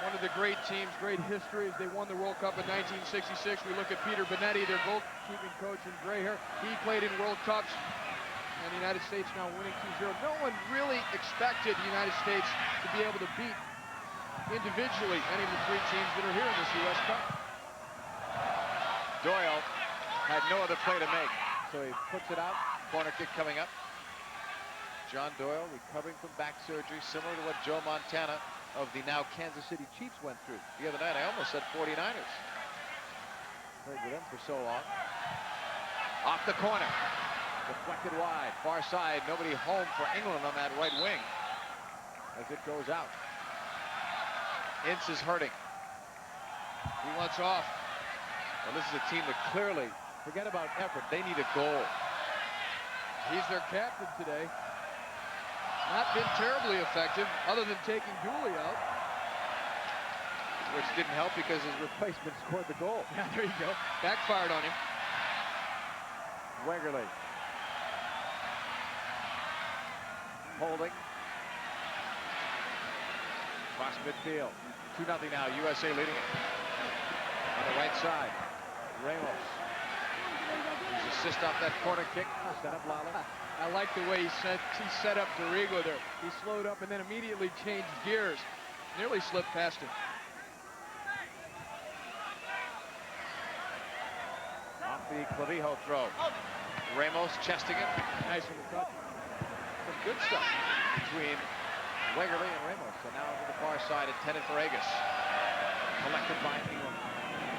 One of the great teams, great history as they won the World Cup in 1966. We look at Peter Benetti, their goalkeeping coach in gray hair. He played in World Cups, and the United States now winning 2-0. No one really expected the United States to be able to beat individually any of the three teams that are here in this U.S. Cup. Doyle had no other play to make, so he puts it out. Corner kick coming up. John Doyle recovering from back surgery, similar to what Joe Montana of the now Kansas City Chiefs went through the other night. I almost said 49ers. Played with them for so long. Off the corner. Deflected wide. Far side. Nobody home for England on that right wing as it goes out. Ince is hurting. He wants off. Well, this is a team that clearly, forget about effort, they need a goal. He's their captain today. Not been terribly effective, other than taking Dooley out. Which didn't help because his replacement scored the goal. Yeah, there you go. Backfired on him. Wegerle. Holding. Cross midfield. 2-0 now. USA leading it. On the right side. Ramos. His assist off that corner kick. Set up Lala. I like the way he set up Dorigo there. He slowed up and then immediately changed gears. Nearly slipped past him. Off the Clavijo throw. Ramos chesting it. Nice little touch. Some good stuff between Wegerle and Ramos. So now to the far side, intended for Agus. Collected by England.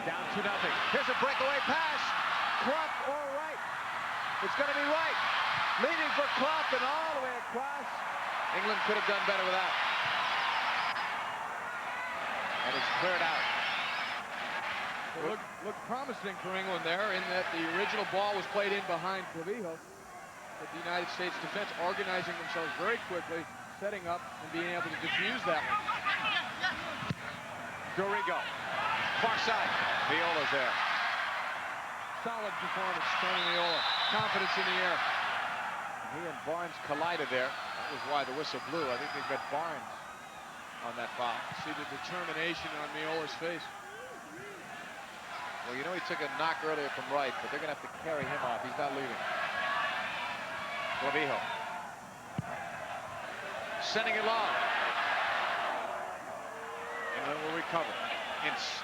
Down 2-0. Here's a breakaway pass. Clough or Wright. It's going to be Wright. Leading for Clough and all the way across. England could have done better with that. And it's cleared out. It looked promising for England there in that the original ball was played in behind Clavijo. But the United States defense organizing themselves very quickly, setting up and being able to defuse that one. Dorigo. Far side. Viola's there. Solid performance, Tony Viola. Confidence in the air. He and Barnes collided there. That was why the whistle blew. I think they've got Barnes on that foul. See the determination on Viola's face. Well, you know he took a knock earlier from right, but they're going to have to carry him off. He's not leaving. Clavijo. Sending it long. England will recover. Ince.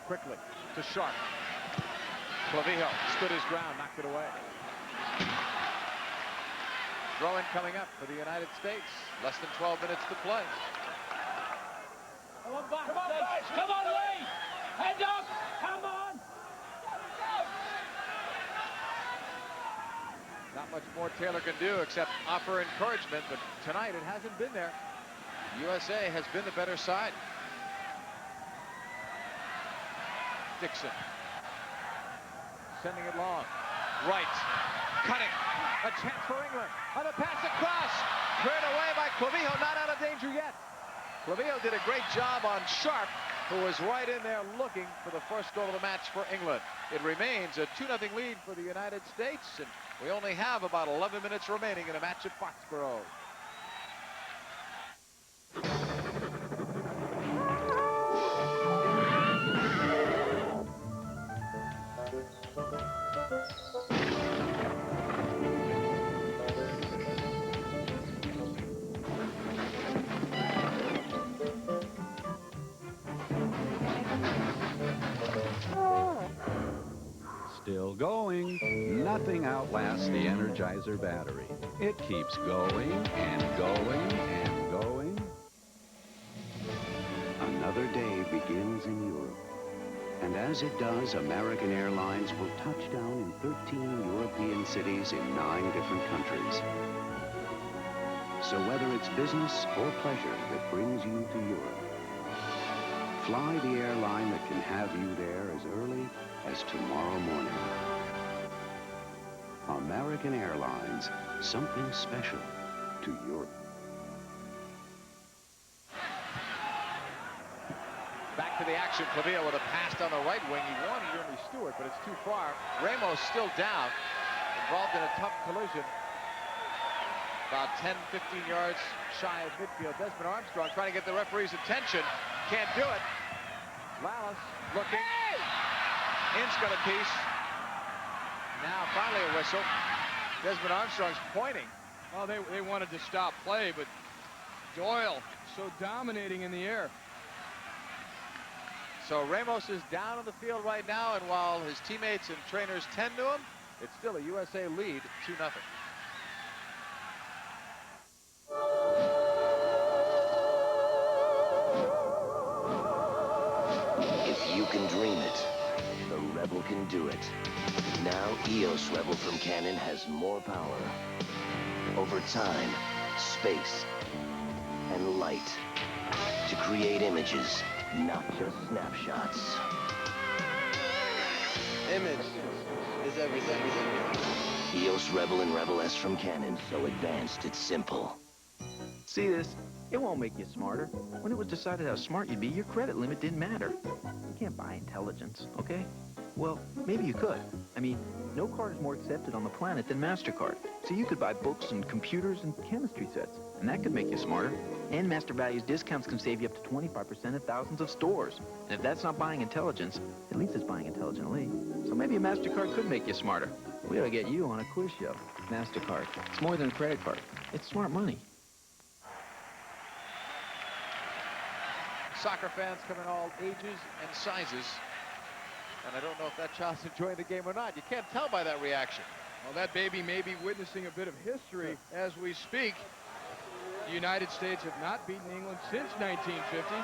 Quickly to Sharp. Clavijo stood his ground, knocked it away. Throw-in coming up for the United States. Less than 12 minutes to play. Come on, back. Come on, guys. Come on, Lee. Head up. Come on. Not much more Taylor can do except offer encouragement, but tonight it hasn't been there. USA has been the better side. Dixon. Sending it long. Right. Cutting. A chance for England. On the pass across. Cleared away by Clavijo. Not out of danger yet. Clavijo did a great job on Sharp, who was right in there looking for the first goal of the match for England. It remains a 2-0 lead for the United States, and we only have about 11 minutes remaining in a match at Foxborough. Still going. Nothing outlasts the Energizer battery. It keeps going and going and going. Another day begins in Europe. And as it does, American Airlines will touch down in 13 European cities in 9 different countries. So whether it's business or pleasure that brings you to Europe, fly the airline that can have you there as early as tomorrow morning. American Airlines, something special to Europe. Back to the action. Clavijo with a pass down the right wing. He wanted Jeremy Stewart, but it's too far. Ramos still down, involved in a tough collision About 10, 15 yards shy of midfield. Desmond Armstrong trying to get the referee's attention. Can't do it. Lallis looking. Ince got a piece. Now finally a whistle. Desmond Armstrong's pointing. Well, they wanted to stop play, but Doyle so dominating in the air. So Ramos is down on the field right now, and while his teammates and trainers tend to him, it's still a USA lead, 2-0. If you can dream it, the Rebel can do it. Now EOS Rebel from Canon has more power over time, space, and light to create images, not just snapshots. Image is everything. EOS Rebel and Rebel S from Canon, so advanced it's simple. See this? It won't make you smarter. When it was decided how smart you'd be, your credit limit didn't matter. You can't buy intelligence, okay? Well, maybe you could. I mean, no card is more accepted on the planet than MasterCard. So you could buy books and computers and chemistry sets, and that could make you smarter. And Master Value's discounts can save you up to 25% at thousands of stores. And if that's not buying intelligence, at least it's buying intelligently. So maybe a MasterCard could make you smarter. We ought to get you on a quiz show. MasterCard. It's more than a credit card. It's smart money. Soccer fans come in all ages and sizes. And I don't know if that child's enjoying the game or not. You can't tell by that reaction. Well, that baby may be witnessing a bit of history as we speak. The United States have not beaten England since 1950.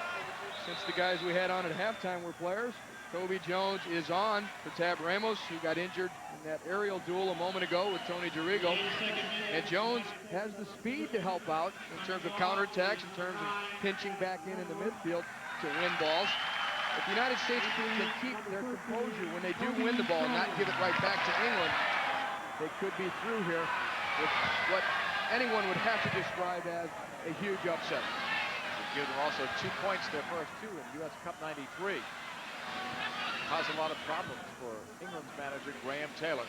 Since the guys we had on at halftime were players. Toby Jones is on for Tab Ramos, who got injured in that aerial duel a moment ago with Tony DiRigo. And Jones has the speed to help out in terms of counterattacks, in terms of pinching back in the midfield to win balls. If the United States can keep their composure when they do win the ball and not give it right back to England, they could be through here with what anyone would have to describe as a huge upset. Would give them also 2 points, their first 2 in US Cup 93. Cause a lot of problems for England's manager, Graham Taylor,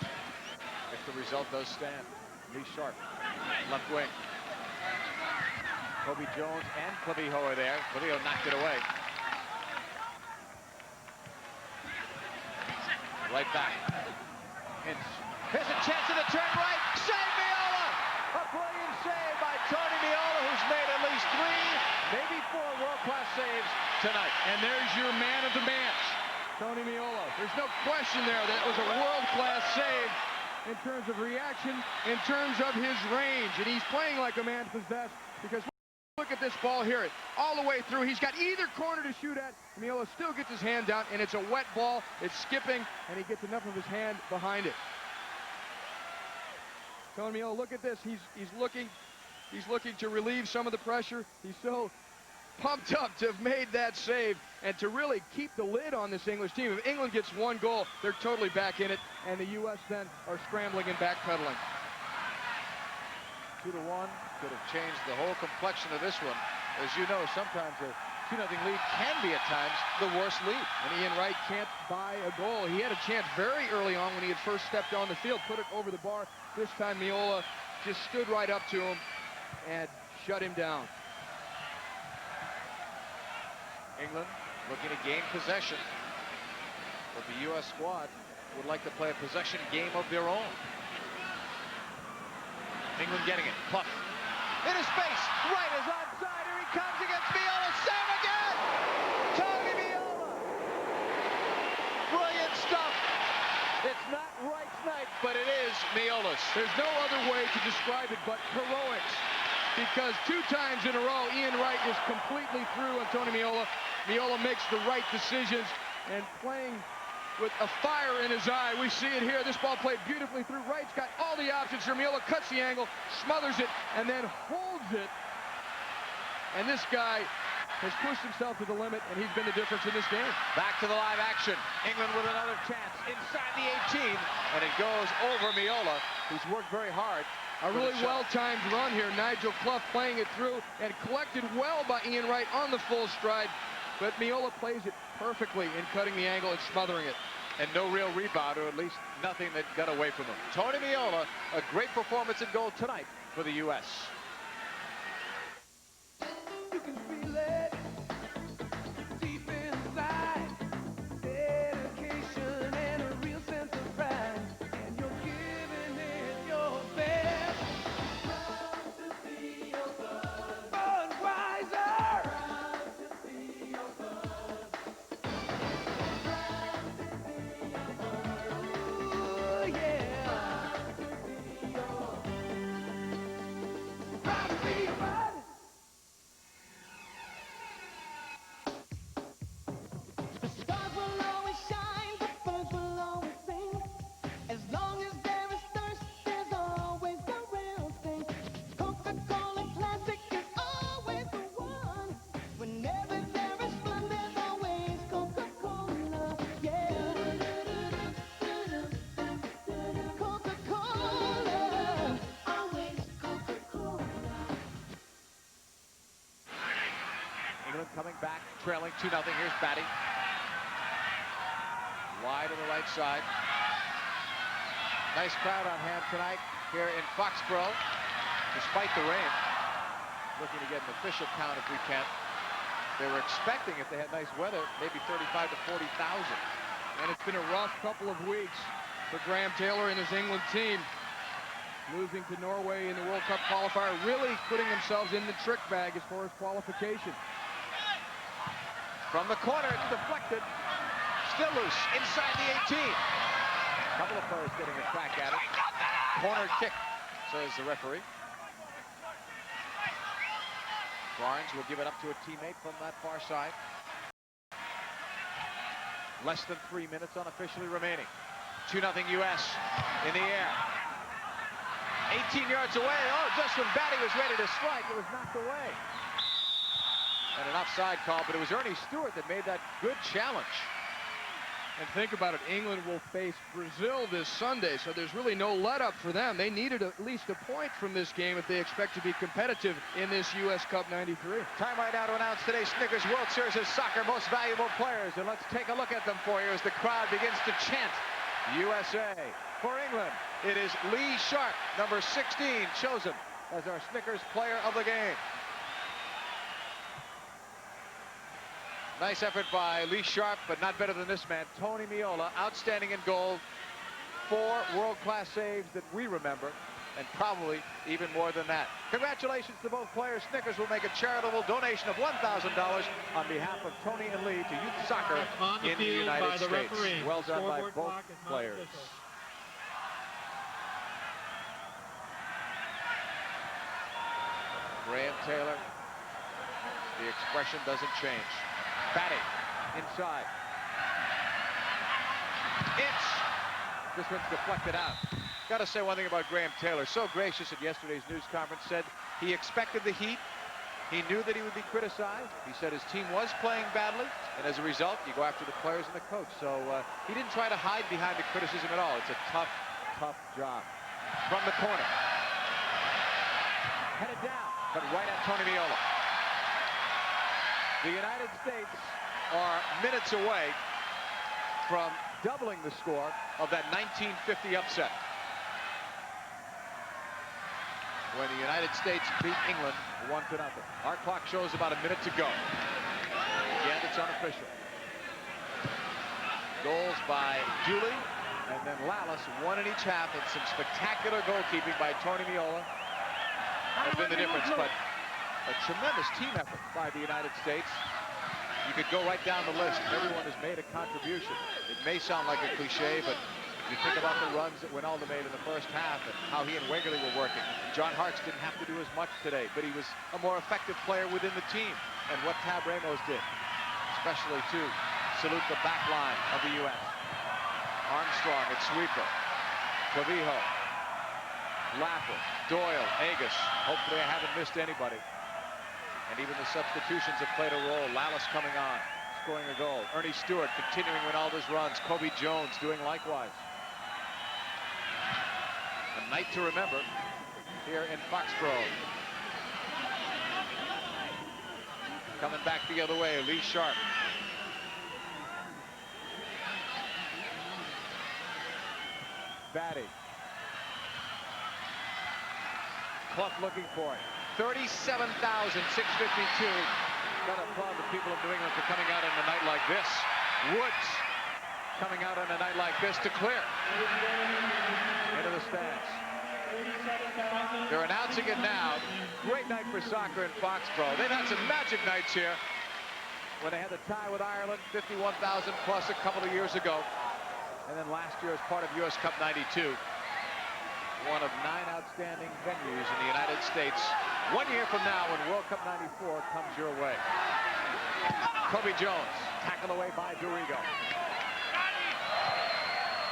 if the result does stand. Lee Sharp, left wing. Toby Jones and Clavijo are there. Clavijo knocked it away. Right back. Ince. Here's a chance to the turn right. Save Miola! A brilliant save by Tony Miola, who's made at least 3, maybe 4 world-class saves tonight. And there's your man of the match, Tony Miola. There's no question there that it was a world-class save in terms of reaction, in terms of his range. And he's playing like a man possessed because look at this ball here, all the way through. He's got either corner to shoot at. Miola still gets his hand down, and it's a wet ball. It's skipping, and he gets enough of his hand behind it. Tony Miola, look at this. He's looking to relieve some of the pressure. He's so pumped up to have made that save and to really keep the lid on this English team. If England gets 1 goal, they're totally back in it, and the U.S. then are scrambling and backpedaling. 2-1 could have changed the whole complexion of this one. As you know, sometimes a 2-0 lead can be at times the worst lead. And Ian Wright can't buy a goal. He had a chance very early on when he had first stepped on the field, put it over the bar. This time Miola just stood right up to him and shut him down. England looking to gain possession, but the U.S. squad would like to play a possession game of their own. England getting it. Clough in his face. Wright is onside. Here he comes against Miola. Save again! Tony Miola! Brilliant stuff. It's not Wright's night, but it is Miola's. There's no other way to describe it but heroics. Because 2 times in a row, Ian Wright is completely through on Tony Miola. Miola makes the right decisions and playing with a fire in his eye. We see it here. This ball played beautifully through. Wright's got all the options here. Miola cuts the angle, smothers it, and then holds it. And this guy has pushed himself to the limit, and he's been the difference in this game. Back to the live action. England with another chance inside the 18, and it goes over Miola, who's worked very hard. A really well-timed run here. Nigel Clough playing it through and collected well by Ian Wright on the full stride. But Miola plays it perfectly in cutting the angle and smothering it. And no real rebound, or at least nothing that got away from him. Tony Miola, a great performance in goal tonight for the U.S. You can feel it deep inside. Dedication and a real sense of pride. And you're giving it your best. Proud to be your bud. Budweiser. Proud to be your bud. Proud to be your bud. Ooh, yeah. Proud to be your bud. Proud to be your bud. The stars will always shine, the birds will always sing. As long as there is thirst, there's always the real thing. Coca-Cola Classic is always the one. Whenever there is fun, there's always Coca-Cola. Yeah. Coca-Cola. Always Coca-Cola. England coming back, trailing 2-0. Here's Batty. Wide on the right side. Nice crowd on hand tonight here in Foxborough, despite the rain. Looking to get an official count if we can. They were expecting, if they had nice weather, maybe 35 to 40,000. And it's been a rough couple of weeks for Graham Taylor and his England team. Losing to Norway in the World Cup qualifier, really putting themselves in the trick bag as far as qualification. From the corner, it's deflected. Still loose, inside the 18. A couple of players getting a crack at it. Corner kick, says the referee. Barnes will give it up to a teammate from that far side. Less than 3 minutes unofficially remaining. 2-0 U.S. in the air. 18 yards away. Oh, just when Batty was ready to strike, it was knocked away. And an offside call, but it was Ernie Stewart that made that good challenge. And think about it, England will face Brazil this Sunday, so there's really no let-up for them. They needed at least a point from this game if they expect to be competitive in this U.S. Cup 93. Time right now to announce today's Snickers World Series of Soccer Most Valuable Players. And let's take a look at them for you as the crowd begins to chant USA. For England, it is Lee Sharp, number 16, chosen as our Snickers Player of the Game. Nice effort by Lee Sharp, but not better than this man, Tony Meola, outstanding in goal. 4 world-class saves that we remember, and probably even more than that. Congratulations to both players. Snickers will make a charitable donation of $1,000 on behalf of Tony and Lee to youth soccer in the United States. Well done by both players. Graham Taylor, the expression doesn't change. Batty inside. This one's deflected out. Got to say one thing about Graham Taylor. So gracious at yesterday's news conference, said he expected the heat. He knew that he would be criticized. He said his team was playing badly, and as a result, you go after the players and the coach. So he didn't try to hide behind the criticism at all. It's a tough, tough job. From the corner. Headed down, but right at Tony Meola. The United States are minutes away from doubling the score of that 1950 upset, when the United States beat England 1-0. Our clock shows about a minute to go. Again, it's unofficial. Goals by Dooley and then Lallis, one in each half, and some spectacular goalkeeping by Tony Meola has been the difference, but a tremendous team effort by the United States. You could go right down the list. Everyone has made a contribution. It may sound like a cliche, but you think about the runs that Wijnaldum made in the first half and how he and Wegerle were working. John Hartz didn't have to do as much today, but he was a more effective player within the team. And what Tab Ramos did, especially to salute the back line of the U.S. Armstrong at sweeper. Clavijo. Laffer. Doyle. Agus. Hopefully I haven't missed anybody. And even the substitutions have played a role. Lallis coming on, scoring a goal. Ernie Stewart continuing Ronaldo's runs. Kobe Jones doing likewise. A night to remember here in Foxborough. Coming back the other way, Lee Sharp. Batty. Clough looking for it. 37,652. Got to applaud the people of New England for coming out on a night like this. Woods coming out on a night like this to clear. Into the stands. They're announcing it now. Great night for soccer in Foxborough. They've had some magic nights here when they had the tie with Ireland, 51,000 plus a couple of years ago. And then last year as part of US Cup 92. One of 9 outstanding venues in the United States. 1 year from now when World Cup 94 comes your way. Kobe Jones, tackled away by Dorigo.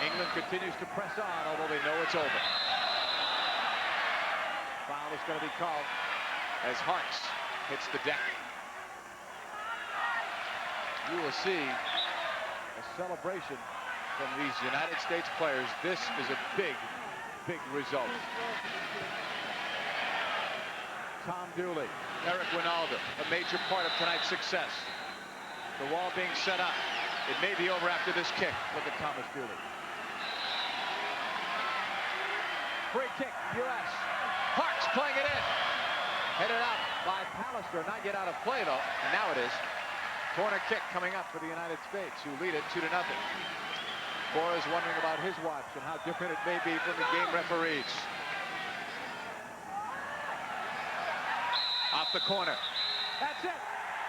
England continues to press on, although they know it's over. Foul is going to be called as Harks hits the deck. You will see a celebration from these United States players. This is a big result. Tom Dooley, Eric Winalda, a major part of tonight's success. The wall being set up. It may be over after this kick. Look at Thomas Dooley. Free kick, U.S. Harks playing it in. Headed out by Pallister. Not yet out of play, though. And now it is. Corner kick coming up for the United States, who lead it 2-0. Bora is wondering about his watch and how different it may be from the game referees. Off the corner. That's it.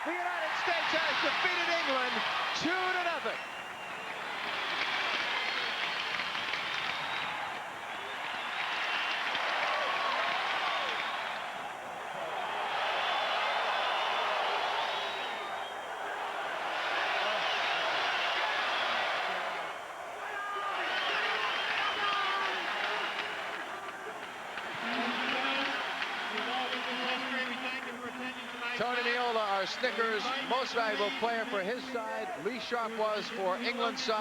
The United States has defeated England 2-0. Tony Meola, our Snickers most valuable player for his side. Lee Sharp was for England's side.